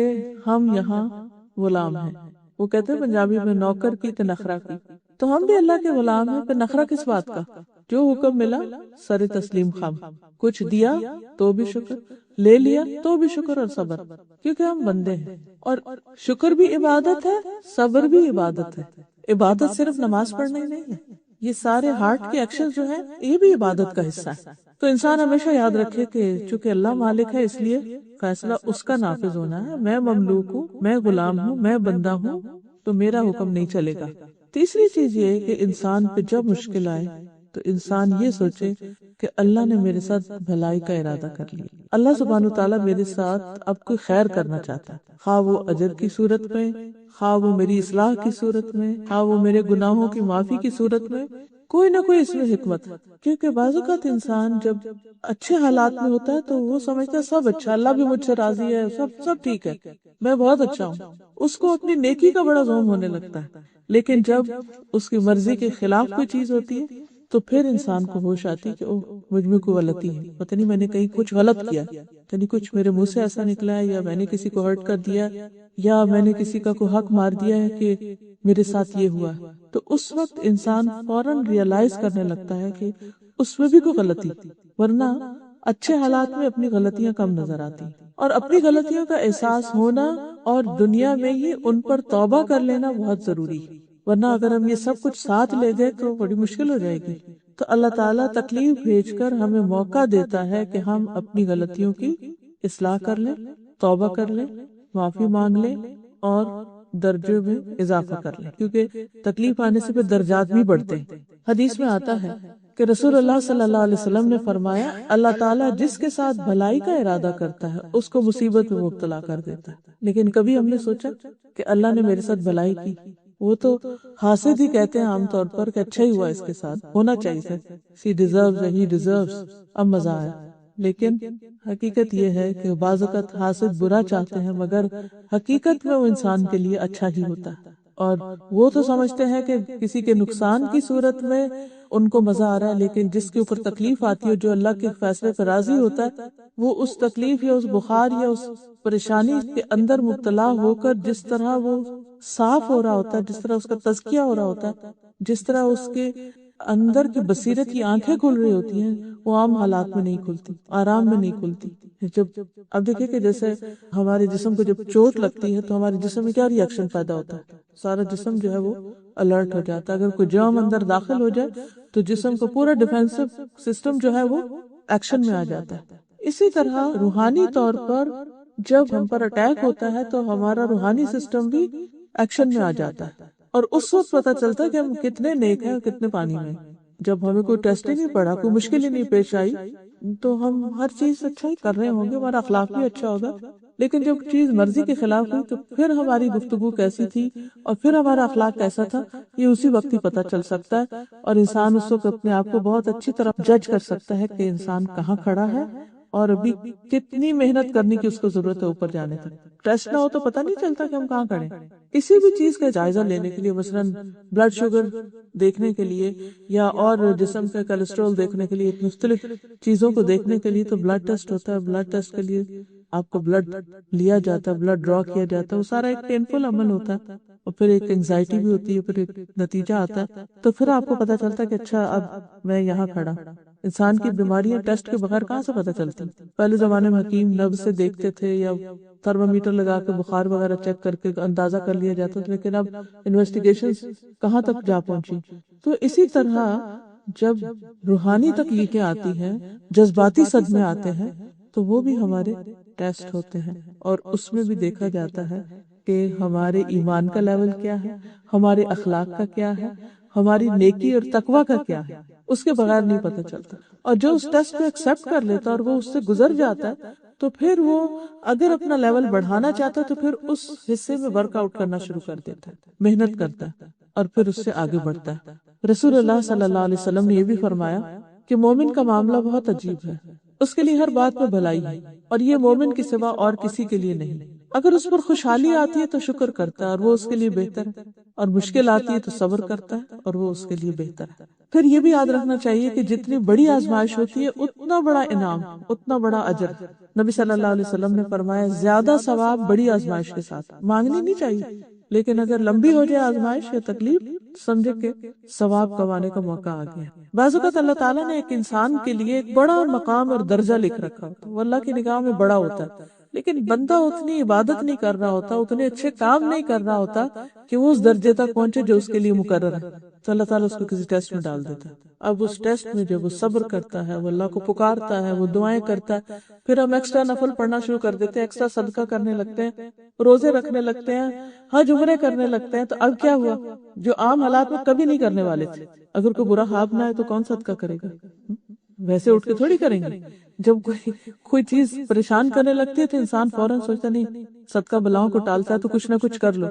ہم یہاں غلام ہیں۔ وہ کہتے ہیں پنجابی میں نوکر کی تے نخرہ کی، تو ہم بھی اللہ کے غلام ہیں، پھر نخرہ کس بات کا؟ جو حکم ملا سر تسلیم خم، کچھ دیا تو بھی شکر، لے لیا تو بھی شکر اور صبر، کیونکہ ہم بندے ہیں۔ اور شکر بھی عبادت ہے، صبر بھی عبادت ہے۔ عبادت صرف نماز پڑھنا ہی نہیں ہے، یہ سارے ہارٹ کے ایکشن جو ہیں یہ بھی عبادت کا حصہ ہے۔ تو انسان ہمیشہ یاد رکھے کہ چونکہ اللہ مالک ہے اس لیے فیصلہ اس کا نافذ ہونا ہے، میں مملوک ہوں، میں غلام ہوں، میں بندہ ہوں، تو میرا حکم نہیں چلے گا۔ تیسری چیز یہ کہ انسان پہ جب مشکل آئے تو انسان یہ سوچے کہ اللہ نے میرے ساتھ بھلائی کا ارادہ کر لیا، اللہ سبحانہ وتعالیٰ میرے ساتھ اب کوئی خیر کرنا چاہتا ہے، خواہ وہ اجر کی صورت میں، خواہ وہ میری اصلاح کی صورت میں، خواہ وہ میرے گناہوں کی معافی کی صورت میں، کوئی نہ کوئی اس میں حکمت ہے۔ کیونکہ بعض اوقات انسان جب اچھے حالات میں ہوتا ہے تو وہ سمجھتا ہے سب اچھا، اللہ بھی مجھ سے راضی ہے، سب ٹھیک ہے، میں بہت اچھا ہوں، اس کو اپنی نیکی کا بڑا زوم ہونے لگتا ہے۔ لیکن جب اس کی مرضی کے خلاف کوئی چیز ہوتی ہے تو پھر انسان کو ہوش آتی کہ اوہ مجھ میں کوئی غلطی ہے، پتہ نہیں میں نے کہیں کچھ غلط کیا، پتہ نہیں کچھ میرے منہ سے ایسا نکلا ہے، یا میں نے کسی کو ہرٹ کر دیا، یا میں نے کسی کا کوئی حق مار دیا ہے کہ میرے ساتھ یہ ہوا ہے۔ تو اس وقت انسان فوراً ریئلائز کرنے لگتا ہے کہ اس میں بھی کوئی غلطی، ورنہ اچھے حالات میں اپنی غلطیاں کم نظر آتی، اور اپنی غلطیوں کا احساس ہونا اور دنیا میں ہی ان پر توبہ کر لینا بہت ضروری ہے، ورنہ اگر ہم یہ سب کچھ ساتھ لے گئے تو بڑی مشکل ہو جائے گی۔ تو اللہ تعالیٰ تکلیف بھیج کر ہمیں موقع دیتا ہے کہ ہم اپنی غلطیوں کی اصلاح کر لیں، توبہ کر لیں، معافی مانگ لیں اور درجے میں اضافہ کر لیں، کیونکہ تکلیف آنے سے پھر درجات بھی بڑھتے ہیں۔ حدیث میں آتا ہے کہ رسول اللہ صلی اللہ علیہ وسلم نے فرمایا، اللہ تعالیٰ جس کے ساتھ بھلائی کا ارادہ کرتا ہے اس کو مصیبت میں مبتلا کر دیتا ہے۔ لیکن کبھی ہم نے سوچا کہ اللہ نے میرے ساتھ بھلائی کی؟ وہ تو حاسد ہی کہتے ہیں عام طور پر کہ اچھا ہی ہوا، اس کے ساتھ ہونا چاہیے تھا، she deserves he deserves، اب مزہ آیا۔ لیکن حقیقت یہ ہے کہ بعض اوقات حاسد برا چاہتے ہیں، مگر حقیقت میں وہ انسان کے لیے اچھا ہی ہوتا ہے، اور وہ تو سمجھتے ہیں کہ کسی کے نقصان کی صورت میں ان کو مزہ آ رہا ہے، لیکن جس کے اوپر تکلیف آتی ہے، جو اللہ کے فیصلے پر راضی ہوتا ہے، وہ اس تکلیف یا اس بخار یا اس پریشانی کے اندر مبتلا ہو کر جس طرح وہ صاف ہو رہا ہوتا ہے، جس طرح اس کا تزکیہ ہو رہا ہوتا ہے، جس طرح اس کے اندر کی بصیرت کی آنکھیں کھل رہی ہوتی ہیں، وہ عام حالات میں نہیں کھلتی، آرام میں نہیں کھلتی۔ جب اب دیکھیں کہ جیسے ہمارے جسم کو جب چوٹ لگتی ہے تو ہمارے جسم میں کیا ری ایکشن پیدا ہوتا ہے، سارا جسم جو ہے وہ الرٹ ہو جاتا ہے، اگر کوئی جرم اندر داخل ہو جائے تو جسم کا پورا ڈیفینسو سسٹم جو ہے وہ ایکشن میں آ جاتا ہے۔ اسی طرح روحانی طور پر جب ہم پر اٹیک ہوتا ہے تو ہمارا روحانی سسٹم بھی ایکشن میں آ جاتا ہے، اور اس وقت پتہ چلتا ہے کہ ہم کتنے نیک ہیں اور کتنے پانی میں ہیں۔ جب ہمیں کوئی ٹیسٹ ہی نہیں پڑا، کوئی مشکل ہی نہیں پیش آئی، تو ہم ہر چیز اچھا ہی کر رہے ہوں گے، ہمارا اخلاق بھی اچھا ہوگا، لیکن جب چیز مرضی کے خلاف ہوئی تو پھر ہماری گفتگو کیسی تھی اور پھر ہمارا اخلاق کیسا تھا، یہ اسی وقت ہی پتہ چل سکتا ہے، اور انسان اس وقت اپنے آپ کو بہت اچھی طرح جج کر سکتا ہے کہ انسان کہاں کھڑا ہے اور ابھی کتنی محنت کرنے کی اس کو ضرورت ہے اوپر جانے تک۔ ٹیسٹ نہ ہو تو پتہ نہیں چلتا کہ ہم کہاں کھڑے ہیں۔ کسی بھی چیز کا جائزہ لینے کے لیے، مثلاً بلڈ شوگر دیکھنے کے لیے یا اور جسم کا کولیسٹرول دیکھنے کے لیے، مختلف چیزوں کو دیکھنے کے لیے تو بلڈ ٹیسٹ ہوتا ہے۔ بلڈ ٹیسٹ کے لیے آپ کو بلڈ لیا جاتا ہے، بلڈ ڈرا کیا جاتا ہے، وہ سارا ایک پینفل عمل ہوتا ہے، اور پھر ایک انگزائٹی بھی ہوتی ہے، پھر ایک نتیجہ آتا ہے، تو پھر آپ کو پتہ چلتا ہے کہ اچھا اب میں یہاں کھڑا۔ انسان کی بیماریاں ٹیسٹ کے بغیر کہاں سے پتہ چلتی؟ پہلے زمانے میں حکیم نبض سے دیکھتے تھے یا تھرمامیٹر لگا کے بخار وغیرہ چیک کر کے اندازہ کر لیا جاتا تھا، لیکن اب انویسٹیگیشنز کہاں تک جا پہنچی۔ تو اسی طرح جب روحانی تکلیفیں آتی ہیں، جذباتی صدمے آتے ہیں، تو وہ بھی ہمارے ٹیسٹ ہوتے ہیں، اور اس میں بھی دیکھا جاتا ہے کہ ہمارے ایمان کا لیول کیا ہے، ہمارے اخلاق کا کیا ہے، ہماری نیکی اور تقوی کا کیا ہے، اس کے بغیر نہیں پتہ چلتا۔ اور جو اس ٹیسٹ کو ایکسپٹ کر لیتا اور وہ اس سے گزر جاتا ہے، تو پھر وہ اگر اپنا لیول بڑھانا چاہتا ہے تو پھر اس حصے میں ورک آؤٹ کرنا شروع کر دیتا ہے، محنت کرتا ہے، اور پھر اس سے آگے بڑھتا ہے۔ رسول اللہ صلی اللہ علیہ وسلم نے یہ بھی فرمایا کہ مومن کا معاملہ بہت عجیب ہے، اس کے لیے ہر بات میں بھلائی ہے، اور یہ مومن کے سوا اور کسی کے لیے نہیں۔ اگر اس پر خوشحالی آتی ہے تو شکر کرتا ہے اور وہ اس کے لیے بہتر ہے، اور مشکل آتی ہے تو صبر کرتا ہے اور وہ اس کے لیے بہتر ہے۔ پھر یہ بھی یاد رکھنا چاہیے کہ جتنی بڑی آزمائش ہوتی ہے اتنا بڑا انعام، اتنا بڑا اجر۔ نبی صلی اللہ علیہ وسلم نے فرمایا زیادہ ثواب بڑی آزمائش کے ساتھ، مانگنی نہیں چاہیے، لیکن اگر لمبی ہو جائے آزمائش یا تکلیف، سمجھے کہ ثواب کمانے کا موقع آ گیا۔ بعض اوقات اللہ تعالیٰ نے ایک انسان کے لیے ایک بڑا مقام اور درجہ لکھ رکھا ہوتا ہے، وہ اللہ کی نگاہ میں بڑا ہوتا ہے، لیکن بندہ اتنی عبادت نہیں کر رہا ہوتا، اتنے اچھے کام نہیں کر رہا ہوتا کہ وہ اس درجے تک پہنچے جو اس کے لیے مقرر ہے، تو اللہ تعالیٰ اس کو کسی ٹیسٹ میں ڈال دیتا ہے۔ اب اس ٹیسٹ میں جب وہ صبر کرتا ہے، وہ اللہ کو پکارتا ہے، وہ دعائیں کرتا ہے، پھر ہم ایکسٹرا نفل پڑھنا شروع کر دیتے ہیں، ایکسٹرا صدقہ کرنے لگتے ہیں، روزے رکھنے لگتے ہیں، حج عمرے کرنے لگتے ہیں، تو اب کیا ہوا؟ جو عام حالات میں کبھی نہیں کرنے والے تھے، اگر کوئی برا خواب نہ آئے تو کون صدقہ کرے گا؟ ویسے اٹھ کے تھوڑی کریں گے۔ جب کوئی چیز پریشان کرنے لگتی ہے تو انسان فوراً سوچتا نہیں، صدقہ بلاؤں کو ٹالتا ہے تو کچھ نہ کچھ کر لو۔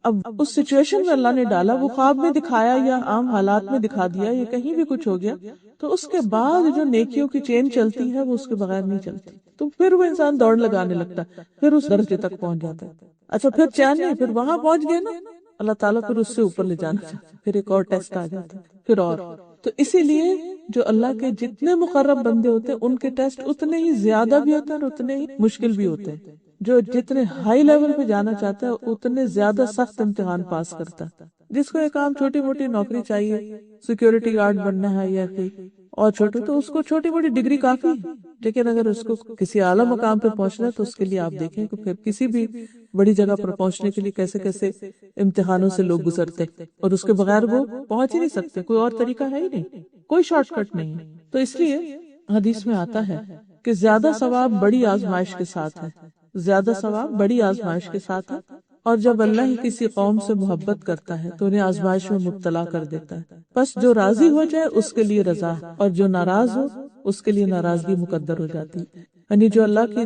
اب اس سچویشن میں اللہ نے ڈالا، وہ خواب میں دکھایا یا عام حالات میں دکھا دیا یا کہیں بھی کچھ ہو گیا، تو اس کے بعد جو نیکیوں کی چین چلتی ہے وہ اس کے بغیر نہیں چلتی، تو پھر وہ انسان دوڑ لگانے لگتا ہے، پھر اس درجے تک پہنچ جاتا ہے۔ اچھا پھر چین نہیں، پھر وہاں پہنچ گئے نا، اللہ تعالیٰ پھر اس سے اوپر لے جانا چاہتا ہے، پھر ایک اور ٹیسٹ آ جاتا ہے، پھر اور۔ تو اسی لیے جو اللہ کے جتنے مقرب بندے ہوتے ہیں ان کے ٹیسٹ اتنے ہی زیادہ بھی ہوتے ہیں اور اتنے ہی مشکل بھی ہوتے ہیں۔ جو جتنے ہائی لیول پہ جانا چاہتا ہے اتنے زیادہ سخت امتحان پاس کرتا ہے۔ جس کو ایک عام چھوٹی موٹی نوکری چاہیے، سیکیورٹی گارڈ بننا ہے یا کوئی اور چھوٹی، تو اس کو چھوٹی موٹی ڈگری کافی ہے، لیکن اگر اس کو کسی اعلیٰ مقام پہ پہنچنا ہے تو اس کے لیے آپ دیکھیں کہ پھر کسی بھی بڑی جگہ پر پہنچنے کے لیے کیسے کیسے امتحانوں سے لوگ گزرتے، اور اس کے بغیر وہ پہنچ ہی نہیں سکتے، کوئی اور طریقہ ہے ہی نہیں، کوئی شارٹ کٹ نہیں ہے۔ تو اس لیے حدیث میں آتا ہے کہ زیادہ ثواب بڑی آزمائش کے ساتھ ہے، زیادہ ثواب بڑی آزمائش کے ساتھ ہے، اور جب اللہ ہی کسی قوم سے محبت کرتا ہے تو انہیں آزمائش میں مبتلا کر دیتا ہے، بس جو راضی ہو جائے اس کے لیے رضا، اور جو ناراض ہو اس کے لیے ناراضگی مقدر ہو جاتی ہے۔ یعنی جو اللہ کی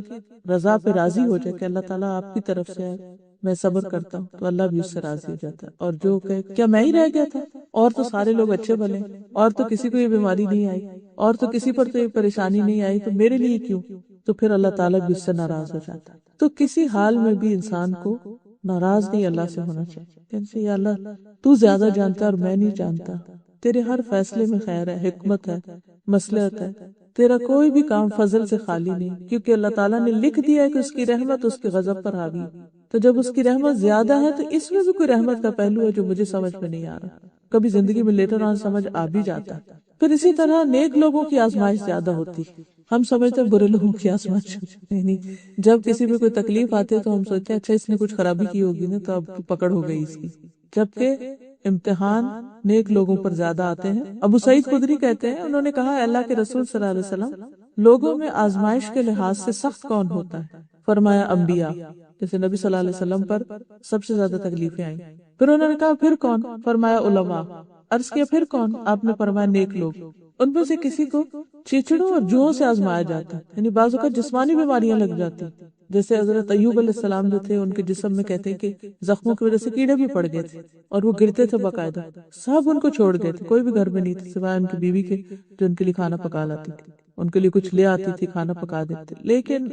رضا پہ راضی ہو جائے کہ اللہ تعالیٰ آپ کی طرف سے ہے، میں صبر کرتا ہوں، تو اللہ بھی اس سے راضی ہو جاتا ہے۔ اور جو کہ کیا میں ہی رہ گیا تھا، اور تو سارے لوگ اچھے بھلے، اور تو کسی کو یہ بیماری نہیں آئی، اور تو کسی پر تو یہ پریشانی نہیں آئی، تو میرے لیے کیوں؟ تو پھر اللہ تعالیٰ بھی اس سے ناراض ہو جاتا ہے۔ تو کسی حال میں بھی انسان کو ناراض نہیں اللہ سے ہونا چاہیے، کہ یا اللہ تو زیادہ جانتا اور میں نہیں جانتا، تیرے ہر فیصلے میں خیر ہے، حکمت ہے، مصلحت ہے، تیرا کوئی بھی کام فضل سے خالی نہیں، کیونکہ اللہ تعالیٰ نے لکھ دیا ہے کہ اس کی رحمت اس کے غضب پر حاوی ہے۔ تو جب اس کی رحمت زیادہ ہے تو اس میں بھی کوئی رحمت کا پہلو ہے جو مجھے سمجھ میں نہیں آ رہا، کبھی زندگی میں لیٹر آن سمجھ آ بھی جاتا ہے۔ پھر اسی طرح نیک لوگوں کی آزمائش زیادہ ہوتی، ہم سمجھتے ہیں برے لوگوں کی آزمائش نہیں، جب کسی پہ کوئی تکلیف آتی ہے تو ہم سوچتے ہیں اچھا اس نے کچھ خرابی کی ہوگی نا تو اب پکڑ ہو گئی اس کی، جبکہ امتحان نیک لوگوں پر زیادہ آتے ہیں۔ ابو سعید خدری کہتے ہیں، انہوں نے کہا اللہ کے رسول صلی اللہ علیہ وسلم، لوگوں میں آزمائش کے لحاظ سے سخت کون ہوتا ہے؟ فرمایا انبیاء، جیسے نبی صلی اللہ علیہ وسلم پر سب سے زیادہ تکلیفیں آئیں۔ پھر انہوں نے کہا پھر کون؟ فرمایا علماء۔ عرض کیا پھر کون؟ آپ نے فرمایا نیک لوگ۔ ان میں سے کسی کو چیچڑوں اور جوؤں سے آزمایا جاتا ہے، یعنی بعض اوقات جسمانی بیماریاں لگ جاتی، جیسے حضرت ایوب علیہ السلام جو تھے ان کے جسم میں کہتے ہیں کہ زخموں کی وجہ سے کیڑے بھی پڑ گئے تھے اور وہ گرتے تھے باقاعدہ، سب ان کو چھوڑ گئے تھے، کوئی بھی گھر میں نہیں تھے سوائے ان کی بیوی کے جو ان کے لیے کھانا پکا لاتی تھی، ان کے لیے کچھ لے آتی تھی، کھانا پکا دیتے، لیکن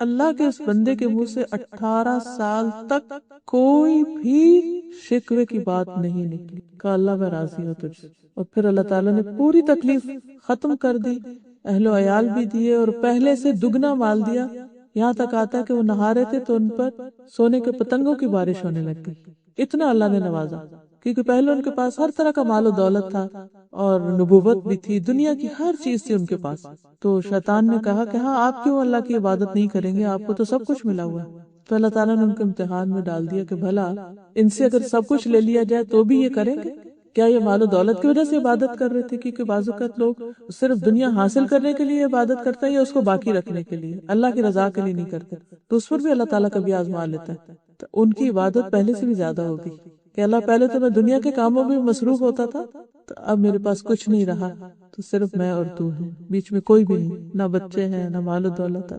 اللہ کے اس بندے کے منہ سے 18 سال تک کوئی بھی شکوے کی بات نہیں نکلی، کہ اللہ میں راضی ہوں تجھ سے۔ اور پھر اللہ تعالیٰ نے پوری تکلیف ختم کر دی، اہل و عیال بھی دیے اور پہلے سے دگنا مال دیا، یہاں تک آتا کہ وہ نہا رہے تھے تو ان پر سونے کے پتنگوں کی بارش ہونے لگ گئی، اتنا اللہ نے نوازا، کیونکہ پہلے ان کے پاس ہر طرح کا مال و دولت تھا اور نبوت بھی تھی، دنیا کی ہر چیز تھی ان کے پاس۔ تو شیطان نے کہا کہ ہاں آپ کیوں اللہ کی عبادت نہیں کریں گے، آپ کو تو سب کچھ ملا ہوا ہے۔ تو اللہ تعالیٰ نے ان کو امتحان میں ڈال دیا کہ بھلا ان سے اگر سب کچھ لے لیا جائے تو بھی یہ کریں گے کیا؟ یہ مال و دولت کی وجہ سے عبادت کر رہے تھے، کیونکہ بعض اوقات لوگ صرف دنیا حاصل کرنے کے لیے عبادت کرتے ہیں یا اس کو باقی رکھنے کے لیے، اللہ کی رضا کے لیے نہیں کرتے، تو اس پر بھی اللہ تعالیٰ کبھی آزما لیتا ہے۔ تو ان کی عبادت پہلے سے بھی زیادہ ہوگی کہ اللہ پہلے تو میں دنیا کے کاموں میں مصروف ہوتا تھا، تو اب میرے پاس کچھ نہیں رہا، تو صرف میں اور تو ہیں، بیچ میں کوئی بھی نہیں، نہ بچے ہیں نہ مال و دولت ہے۔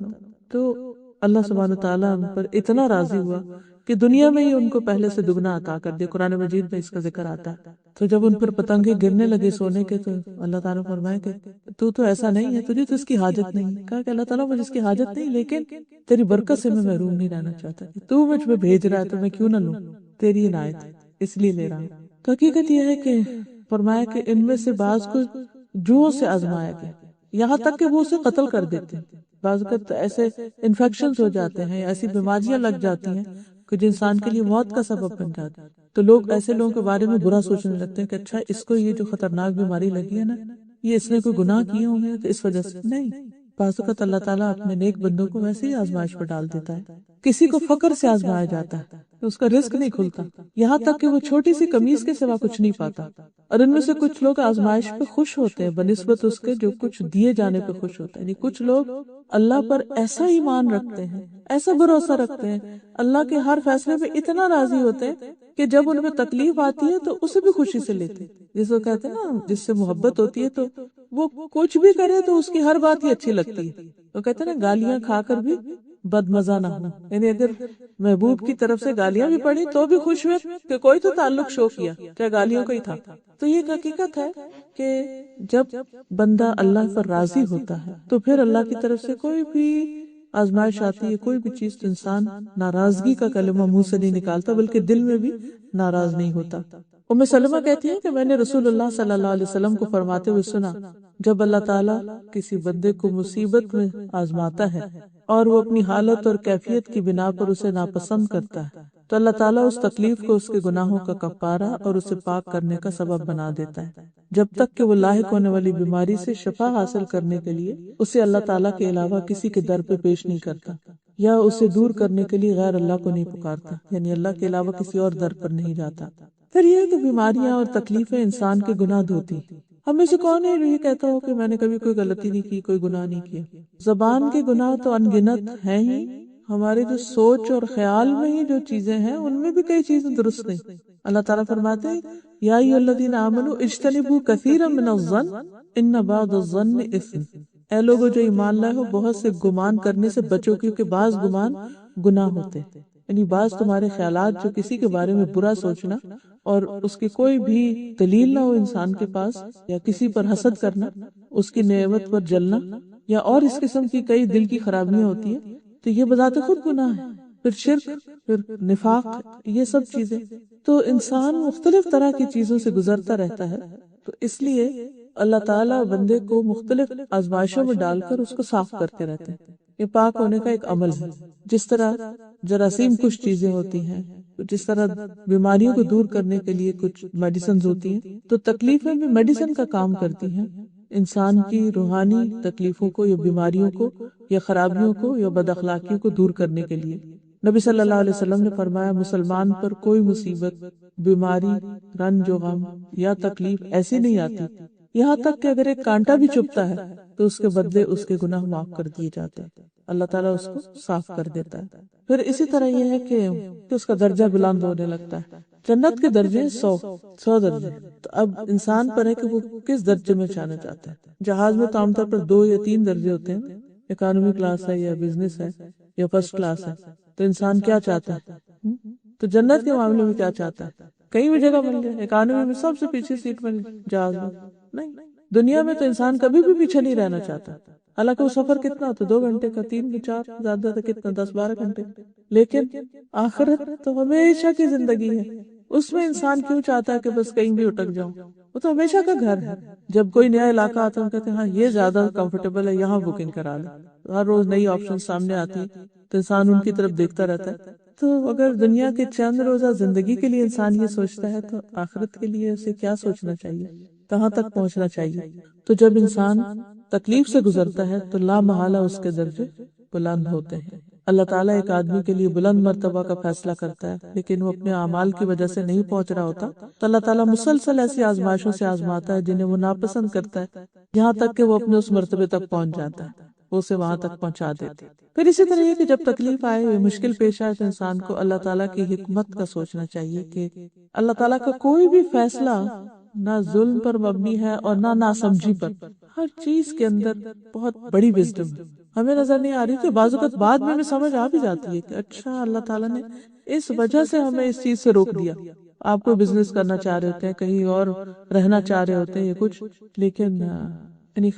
تو اللہ سبحانہ وتعالیٰ ان پر اتنا راضی ہوا کہ دنیا میں ہی ان کو پہلے سے دگنا عطا کر دیا۔ قرآن مجید میں اس کا ذکر آتا ہے۔ تو جب ان پر پتنگیں گرنے لگے سونے کے تو اللہ تعالیٰ نے فرمایا کہ تو ایسا نہیں ہے، تجھے تو اس کی حاجت نہیں ہے۔ کہا کہ اللہ تعالیٰ مجھے اس کی حاجت نہیں، لیکن تیری برکت سے میں محروم نہیں رہنا چاہتا، تو مجھ پہ بھیج رہا ہے تو میں کیوں نہ لوں، تیری عنایت اس لیے لے رہا ہوں۔ تو حقیقت یہ ہے کہ فرمایا کہ ان میں سے بعض کو جوؤں سے آزمایا گیا، یہاں تک کہ وہ اسے قتل کر دیتے ہیں۔ بعض اوقات ایسے انفیکشنز ہو جاتے ہیں، ایسی بیماریاں لگ جاتی ہیں کہ جو انسان کے لیے موت کا سبب بن جاتا ہے، تو لوگ ایسے لوگوں کے بارے میں برا سوچنے لگتے ہیں کہ اچھا اس کو یہ جو خطرناک بیماری لگی ہے نا، یہ اس نے کوئی گناہ کیے ہوں گے تو اس وجہ سے نہیں، بعض اوقات اللہ تعالیٰ اپنے نیک بندوں کو ویسے ہی آزمائش پر ڈال دیتا ہے. کسی کو فقر سے آزمایا جاتا ہے کہ اس کا رزق نہیں کھلتا، یہاں تک کہ وہ چھوٹی سی قمیص کے سوا کچھ نہیں پاتا. اور ان میں سے کچھ لوگ آزمائش پہ خوش ہوتے ہیں بنسبت اس کے جو کچھ دیے جانے پہ خوش ہوتے ہیں. یعنی کچھ لوگ اللہ پر ایسا ایمان رکھتے ہیں، ایسا بھروسہ رکھتے ہیں، اللہ کے ہر فیصلے پہ اتنا راضی ہوتے ہیں کہ جب ان میں تکلیف آتی ہے تو اسے بھی خوشی سے لیتے ہیں. جس کو کہتے ہیں نا، جس سے محبت ہوتی ہے تو وہ کچھ بھی کرے تو اس کی ہر بات ہی اچھی لگتی ہے. وہ کہتے ہیں نا، گالیاں کھا کر بھی بد مزہ نہ ہو. یعنی اگر محبوب کی طرف سے گالیاں بھی پڑی تو بھی خوش ہوئے کہ کوئی تو تعلق شو کیا، چاہے گالیوں کا ہی تھا. تو یہ ایک حقیقت ہے کہ جب بندہ اللہ پر راضی ہوتا ہے تو پھر اللہ کی طرف سے کوئی بھی آزمائش آتی ہے، کوئی بھی چیز، تو انسان ناراضگی کا کلمہ منہ سے نہیں نکالتا بلکہ دل میں بھی ناراض نہیں ہوتا. سلمہ کہتی ہے کہ میں نے رسول اللہ صلی اللہ علیہ وسلم کو فرماتے ہوئے سنا، جب اللہ تعالیٰ کسی بندے کو مصیبت میں آزماتا ہے اور وہ اپنی حالت اور کیفیت کی بنا پر اسے ناپسند کرتا ہے تو اللہ تعالیٰ اس تکلیف کو اس کے گناہوں کا کفارہ اور اسے پاک کرنے کا سبب بنا دیتا ہے، جب تک کہ وہ لاحق ہونے والی بیماری سے شفا حاصل کرنے کے لیے اسے اللہ تعالیٰ کے علاوہ کسی کے در پہ پیش نہیں کرتا یا اسے دور کرنے کے لیے غیر اللہ کو نہیں پکارتا، یعنی اللہ کے علاوہ کسی اور در پر نہیں جاتا. پھر یہ کہ بیماریاں اور تکلیفیں انسان کے گناہ دھوتی. ہم میں سے کون ہے جو یہ کہتا ہو کہ میں نے کبھی کوئی غلطی نہیں کی، کوئی گناہ نہیں کیا؟ زبان کے گناہ تو انگنت ہیں ہی، ہمارے جو سوچ اور خیال میں ہی جو چیزیں ہیں ان میں بھی کئی چیزیں درست نہیں. اللہ تعالیٰ فرماتے ہیں یا ایھا الذین آمنوا اجتنبوا کثیرا من الظن ان بعض الظن اثم. اے لوگوں جو ایمان لائے ہو، بہت سے گمان کرنے سے بچو کیونکہ بعض گمان گناہ ہوتے. یعنی بعض تمہارے خیالات جو کسی کے بارے میں برا سوچنا اور اس کی کوئی بھی دلیل نہ ہو انسان کے پاس، یا کسی پر حسد کرنا، اس کی نعمت پر جلنا، یا اور اس قسم کی کئی دل کی خرابیاں ہوتی ہیں، تو یہ بذات خود گناہ ہے. پھر شرک، پھر نفاق، یہ سب چیزیں. تو انسان مختلف طرح کی چیزوں سے گزرتا رہتا ہے. تو اس لیے اللہ تعالیٰ بندے کو مختلف آزمائشوں میں ڈال کر اس کو صاف کرتے رہتے ہیں. یہ پاک ہونے کا ایک عمل ہے. جس طرح جراثیم کچھ چیزیں ہوتی ہیں، جس طرح بیماریوں کو دور کرنے کے لیے کچھ میڈیسنز ہوتی ہیں، تو تکلیفیں بھی میڈیسن کا کام کرتی ہیں انسان کی روحانی تکلیفوں کو یا بیماریوں کو یا خرابیوں کو یا بد اخلاقیوں کو دور کرنے کے لیے. نبی صلی اللہ علیہ وسلم نے فرمایا، مسلمان پر کوئی مصیبت، بیماری، رنج و غم یا تکلیف ایسی نہیں آتی یہاں تک کہ اگر ایک کانٹا بھی چبھتا ہے تو اس کے بدلے اس کے گناہ معاف کر دیے جاتے ہیں. اللہ تعالیٰ اس کو صاف کر دیتا ہے. پھر اسی طرح یہ ہے کہ اس کا درجہ بلند ہونے لگتا ہے. جنت کے درجے 100 درجے. تو اب انسان پر ہے کہ وہ کس درجے میں جانا چاہتا ہے. جہاز میں تو عام طور پر 2 یا 3 درجے ہوتے ہیں، اکانومی کلاس ہے یا بزنس ہے یا فرسٹ کلاس ہے. تو انسان کیا چاہتا ہے؟ تو جنت کے معاملے میں کیا چاہتا ہے؟ کہیں بھی جگہ مل جائے. اکانومی میں سب سے پیچھے سیٹ مل جائے جہاز میں؟ نہیں. دنیا میں تو انسان کبھی بھی پیچھے نہیں رہنا چاہتا. حالانکہ وہ سفر کتنا ہوتا ہے، 2 گھنٹے کا، 3 کا، 4، زیادہ تر کتنا، 10-12 گھنٹے. لیکن آخرت تو ہمیشہ کی زندگی ہے. اس میں انسان کیوں چاہتا ہے کہ بس کہیں بھی اٹک جاؤں؟ وہ تو ہمیشہ کا گھر ہے. جب کوئی نیا علاقہ آتا ہے ہم کہتے ہیں ہاں یہ زیادہ کمفرٹیبل ہے، یہاں بکنگ کرا لیں. ہر روز نئی آپشن سامنے آتی ہے تو انسان ان کی طرف دیکھتا رہتا ہے. تو اگر دنیا کے چند روزہ زندگی کے لیے انسان یہ سوچتا ہے تو آخرت کے لیے اسے کیا سوچنا چاہیے، کہاں تک پہنچنا چاہیے؟ تو جب انسان تکلیف سے گزرتا ہے تو لا محالہ اس کے درجے بلند ہوتے ہیں. اللہ تعالیٰ ایک آدمی کے لیے بلند مرتبہ کا فیصلہ کرتا ہے لیکن وہ اپنے اعمال کی وجہ سے نہیں پہنچ رہا ہوتا تو اللہ تعالیٰ مسلسل ایسی آزمائشوں سے آزماتا ہے جنہیں وہ ناپسند کرتا ہے، یہاں تک کہ وہ اپنے اس مرتبے تک پہنچ جاتا ہے، وہ اسے وہاں تک پہنچا دیتے. پھر اسی طرح یہ کہ جب تکلیف آئے، مشکل پیش آئے، تو انسان کو اللہ تعالیٰ کی حکمت کا سوچنا چاہیے کہ اللہ تعالیٰ کا کوئی بھی فیصلہ نہ ظلم پر مبنی ہے اور نہ ناسمجھی پر. ہر چیز کے اندر بہت بڑی وزڈم ہے. ہمیں نظر نہیں آ رہی تو بعض اوقات بعد میں سمجھ آ بھی جاتی ہے کہ اچھا اللہ تعالیٰ نے اس وجہ سے ہمیں اس چیز سے روک دیا. آپ کوئی بزنس کرنا چاہ رہے ہوتے ہیں، کہیں اور رہنا چاہ رہے ہوتے ہیں یا کچھ، لیکن یعنی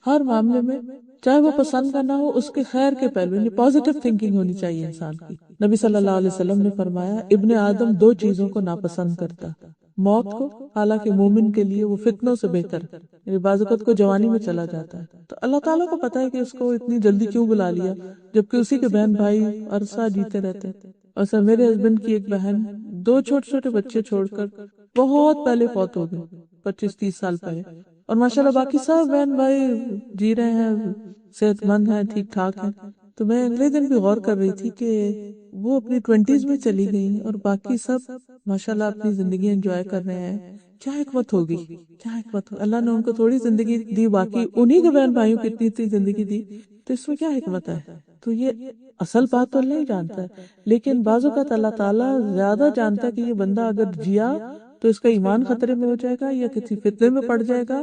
ہر معاملے میں چاہے وہ پسند کا نہ ہو، اس کے خیر کے پہلو، یعنی پازیٹیو تھنکنگ ہونی چاہیے انسان کی. نبی صلی اللہ علیہ وسلم نے فرمایا، ابن آدم 2 چیزوں کو ناپسند کرتا، موت کو، حالانکہ مومن کے لیے وہ فتنوں سے بہتر ہے. یعنی بعض اوقات کو جوانی میں چلا جاتا ہے تو اللہ تعالیٰ کو پتا ہے کہ اس کو اتنی جلدی کیوں بلا لیا، جبکہ اسی کے بہن بھائی عرصہ جیتے رہتے ہیں. اور میرے ہسبینڈ کی ایک بہن 2 چھوٹے چھوٹے بچے چھوڑ کر بہت پہلے فوت ہو گئے، 25-30 سال پہلے. اور ماشاءاللہ باقی سب بہن بھائی جی رہے ہیں، صحت مند ہیں، ٹھیک ٹھاک ہیں. تو میں اگلے دن بھی غور کر رہی تھی کہ وہ اپنی 20s میں چلی گئی اور باقی سب ماشاءاللہ اپنی زندگی انجوائے کر رہے ہیں. کیا حکمت ہوگی، کیا حکمت ہوگی. اللہ نے ان کو تھوڑی زندگی دی، باقی انہی کے بہن بھائیوں کی اتنی زندگی دی. تو اس میں کیا حکمت ہے؟ تو یہ اصل بات تو اللہ ہی جانتا ہے، لیکن بعض اوقات اللہ تعالیٰ زیادہ جانتا ہے کہ یہ بندہ اگر جیا تو اس کا ایمان خطرے میں ہو جائے گا، یا کسی فتنے میں پڑ جائے گا،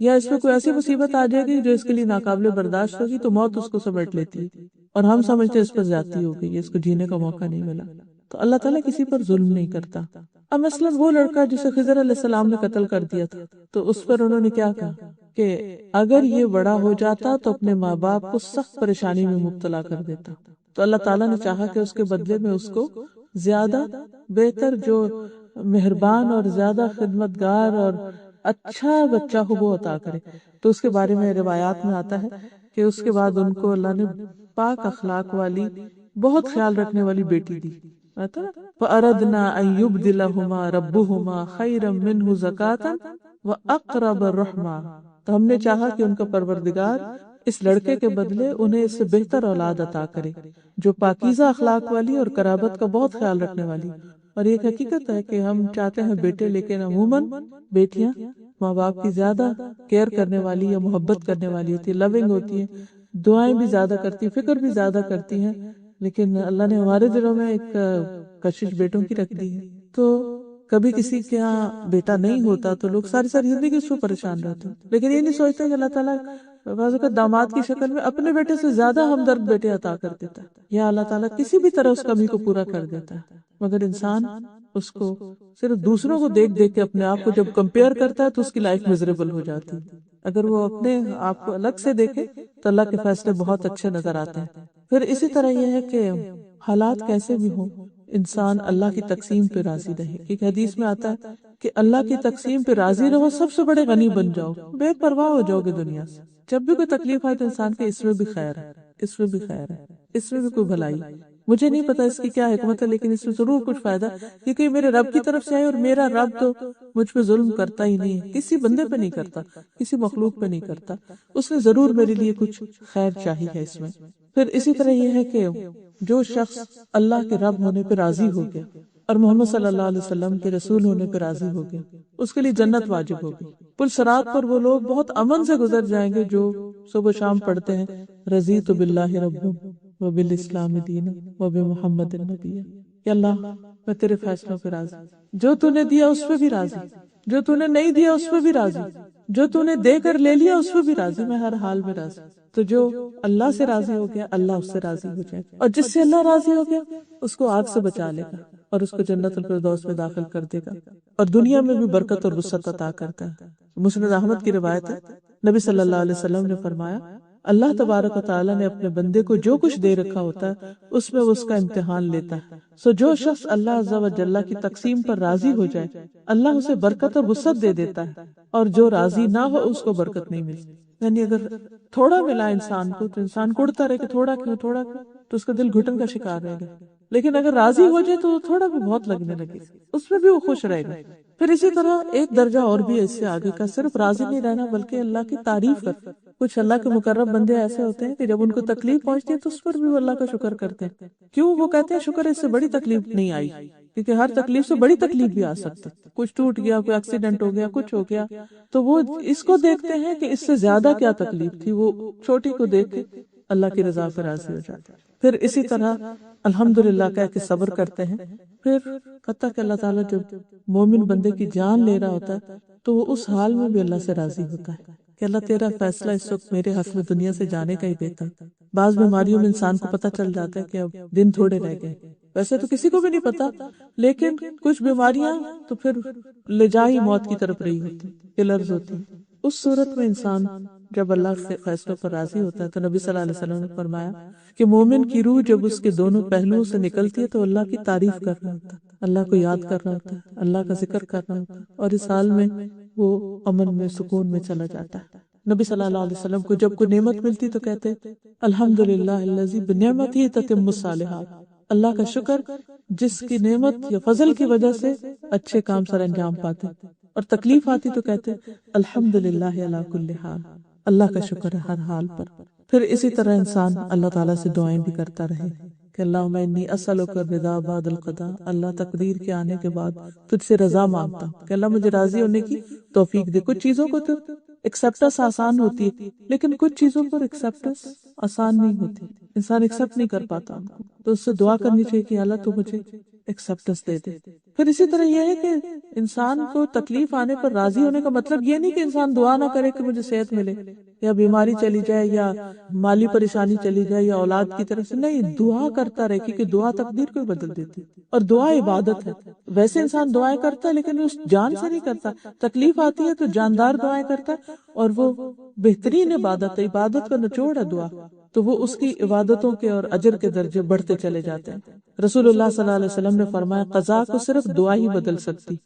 یا اس میں کوئی ایسی مصیبت آ جائے گی جو اس کے لیے ناقابل برداشت ہوگی، تو موت اس کو سمیٹ لیتی ہے اور ہم سمجھتے ہیں اس پر زیادتی ہو گئی، اس کو جینے کا موقع نہیں ملا. تو اللہ تعالیٰ کسی پر ظلم نہیں کرتا. اب مثلاً وہ لڑکا جسے خضر علیہ السلام نے قتل کر دیا تھا، تو اس پر انہوں نے کیا کہا کہ اگر یہ بڑا ہو جاتا تو اپنے ماں باپ کو سخت پریشانی میں مبتلا کر دیتا. تو اللہ تعالیٰ نے چاہا کہ اس کے بدلے میں اس کو زیادہ بہتر، جو مہربان اور زیادہ خدمتگار اور اچھا بچہ ہو وہ عطا کرے. تو اس کے بارے میں روایات میں آتا ہے کہ اس کے بعد ان کو اللہ نے پاک اخلاق والی، بہت خیال رکھنے والی بیٹی دی. فَأَرَدْنَا أَن يُبْدِلَهُمَا رَبُّهُمَا خَيْرًا مِّنْهُ زَكَاةً وَأَقْرَبَ رُحْمًا. تو ہم نے چاہا کہ ان کا پروردگار اس لڑکے کے بدلے انہیں اس سے بہتر اولاد عطا کرے جو پاکیزہ اخلاق والی اور قرابت کا بہت خیال رکھنے والی. اور یہ حقیقت ہے کہ ہم چاہتے ہیں بیٹے، لیکن عموماً بیٹیاں ماں باپ کی زیادہ کیئر کرنے والی یا محبت کرنے والی ہوتی ہے، لونگ ہوتی ہیں، دعائیں بھی زیادہ کرتی، فکر بھی زیادہ کرتی ہیں. لیکن اللہ نے ہمارے دلوں میں ایک کشش بیٹوں کی رکھ دی ہے. تو کبھی کسی کے یہاں بیٹا نہیں ہوتا تو لوگ ساری ساری زندگی اس سے پریشان رہتے ہیں، لیکن یہ نہیں سوچتے کہ اللہ تعالیٰ بعض اوقات داماد کی شکل میں اپنے بیٹے سے زیادہ ہمدرد بیٹے عطا کر دیتا ہے، یا اللہ تعالیٰ کسی بھی طرح اس کمی کو پورا کر دیتا ہے. مگر انسان اس کو صرف دوسروں کو دیکھ دیکھ کے اپنے آپ کو جب کمپیئر کرتا ہے تو اس کی لائف میزریبل ہو جاتی ہے. اگر وہ اپنے آپ کو الگ سے دیکھے تو اللہ کے فیصلے بہت اچھے نظر آتے ہیں. پھر اسی طرح یہ ہے کہ حالات کیسے بھی ہوں، انسان اللہ کی تقسیم پہ راضی رہے. ایک حدیث میں آتا ہے کہ اللہ کی تقسیم پہ راضی رہو، سب سے بڑے غنی بن جاؤ، بے پرواہ ہو جاؤ گے دنیا سے. جب بھی کوئی تکلیف آئے تو انسان کے اس میں بھی خیر ہے، اس میں بھی خیر ہے، اس میں بھی کوئی بھلائی. مجھے نہیں پتا اس کی کیا حکمت ہے، لیکن اس میں ضرور کچھ فائدہ، کیونکہ میرے رب کی طرف سے آئے، اور میرا رب تو مجھ پہ ظلم کرتا ہی نہیں ہے، کسی بندے پہ نہیں کرتا، کسی مخلوق پہ نہیں کرتا. اس نے ضرور میرے لیے کچھ خیر چاہی ہے اس میں. پھر اسی طرح یہ ہے کہ جو شخص اللہ کے رب ہونے پہ راضی ہو گیا اور محمد صلی اللہ علیہ وسلم کے رسول ہونے پہ راضی ہو گیا، اس کے لیے جنت واجب ہوگی. پل صراط پر وہ لوگ بہت امن سے گزر جائیں گے جو صبح و شام پڑھتے ہیں رضیت باللہ ربا وبالاسلام دینا وبمحمد نبی. کہ اللہ میں تیرے فیصلوں پہ راضی، جو تو نے دیا اس پہ بھی راضی، جو تو نے نہیں دیا اس پہ بھی راضی، جو تو نے دے کر لے لیا اس پہ بھی راضی، میں ہر حال میں راضی. تو جو اللہ سے راضی ہو گیا اللہ اس سے راضی ہو جائے گا، اور جس سے اللہ راضی ہو گیا اس کو آگ سے بچا لے گا اور اس کو جنت الفردوس میں داخل کر دے گا، اور دنیا میں بھی برکت اور وسعت عطا کرتا ہے. مسند احمد کی روایت ہے، نبی صلی اللہ علیہ وسلم نے فرمایا اللہ تبارک و تعالیٰ نے اپنے بندے کو جو کچھ دے رکھا ہوتا ہے اس میں وہ اس کا امتحان لیتا ہے. سو جو شخص اللہ عز و جل کی تقسیم پر راضی ہو جائے اللہ اسے برکت اور وسعت دے دیتا ہے، اور جو راضی نہ ہو اس کو برکت نہیں ملتی. یعنی اگر تھوڑا ملا انسان کو تو انسان کوڑتا رہے کہ تھوڑا کیوں تھوڑا کیوں، تو اس کا دل گھٹن کا شکار رہے گا. لیکن اگر راضی ہو جائے تو تھوڑا بھی بہت لگنے لگے، اس میں بھی وہ خوش رہے گا. پھر اسی طرح ایک درجہ اور بھی ہے اس سے آگے کا، صرف راضی نہیں رہنا بلکہ اللہ کی تعریف کر. کچھ اللہ کے مقرب بندے ایسے ہوتے ہیں کہ جب ان کو تکلیف پہنچتی ہے تو اس پر بھی وہ اللہ کا شکر کرتے ہیں. کیوں؟ وہ کہتے ہیں شکر اس سے بڑی تکلیف نہیں آئی، کیونکہ ہر تکلیف سے بڑی تکلیف بھی آ سکتی. کچھ ٹوٹ گیا، کوئی ایکسیڈنٹ ہو گیا، کچھ ہو گیا، تو وہ اس کو دیکھتے ہیں کہ اس سے زیادہ کیا تکلیف تھی، وہ چھوٹی کو دیکھ کے اللہ کی رضا پہ راضی ہو جاتے. پھر اسی طرح الحمدللہ کہہ کے صبر کرتے ہیں. پھر حتیٰ کہ اللہ تعالیٰ جب مومن بندے کی جان لے رہا ہوتا ہے تو وہ اس حال میں بھی اللہ سے راضی ہوتا ہے کہ اللہ تیرا فیصلہ اس وقت میرے حق میں دنیا سے جانے کا ہی بہتر. بعض بیماریوں میں انسان کو پتہ چل جاتا ہے کہ اب دن تھوڑے رہ گئے، ویسے تو کسی کو بھی نہیں پتا، لیکن کچھ بیماریاں تو پھر لے جا ہی موت کی طرف رہی ہوتی، کلرز ہوتی. اس صورت میں انسان جب اللہ کے فیصلوں پر راضی ہوتا ہے تو نبی صلی اللہ علیہ وسلم نے فرمایا کہ مومن کی روح جب اس کے دونوں پہلوؤں سے نکلتی ہے تو اللہ کی تعریف کر رہا ہوتا ہے، اللہ کو یاد کر رہا ہوتا ہے، اللہ کا ذکر کر رہا ہوتا ہے، اور اس حال میں وہ امن میں سکون میں چلا جاتا ہے. نبی صلی اللہ علیہ وسلم کو جب کوئی نعمت ملتی تو کہتے الحمدللہ الذی بنعمتہ تتم الصالحات، اللہ کا شکر جس کی نعمت یا فضل کی وجہ سے اچھے کام سر انجام پاتے. اور تکلیف آتی تو کہتے الحمدللہ علی کل حال، اللہ کا شکر ہے ہر حال پر. پھر اسی طرح انسان اللہ تعالیٰ سے دعائیں بھی کرتا رہے کہ اللہم انی اسألک الرضا بعد القضاء، اللہ تقدیر کے آنے کے بعد تجھ سے رضا مانگتا ہوں کہ اللہ مجھے راضی ہونے کی توفیق دے۔ کچھ چیزوں کو تو ایکسپٹنس آسان ہوتی ہے، لیکن کچھ چیزوں پر ایکسپٹنس آسان نہیں ہوتی، انسان ایکسپٹ نہیں کر پاتا ان کو، تو اس سے دعا کرنی چاہیے کہ اللہ تو مجھے ایکسپٹنس دے دے۔ پھر اسی طرح یہ ہے کہ انسان کو تکلیف آنے پر راضی ہونے کا مطلب یہ نہیں کہ انسان دعا نہ کرے کہ مجھے صحت ملے یا بیماری چلی جائے یا مالی پریشانی چلی جائے یا اولاد کی طرف سے، نہیں، دعا کرتا رہے، کیونکہ دعا تقدیر کو بدل دیتی اور دعا عبادت ہے۔ ویسے انسان دعائیں کرتا ہے لیکن اس جان سے نہیں کرتا، تکلیف آتی ہے تو جاندار دعائیں کرتا ہے، اور وہ بہترین عبادت ہے، عبادت کا نچوڑ ہے دعا، تو وہ اس کی عبادتوں کے اور اجر کے درجے بڑھتے چلے جاتے ہیں۔ رسول اللہ صلی اللہ علیہ وسلم نے فرمایا قضا کو صرف دعا ہی بدل سکتی۔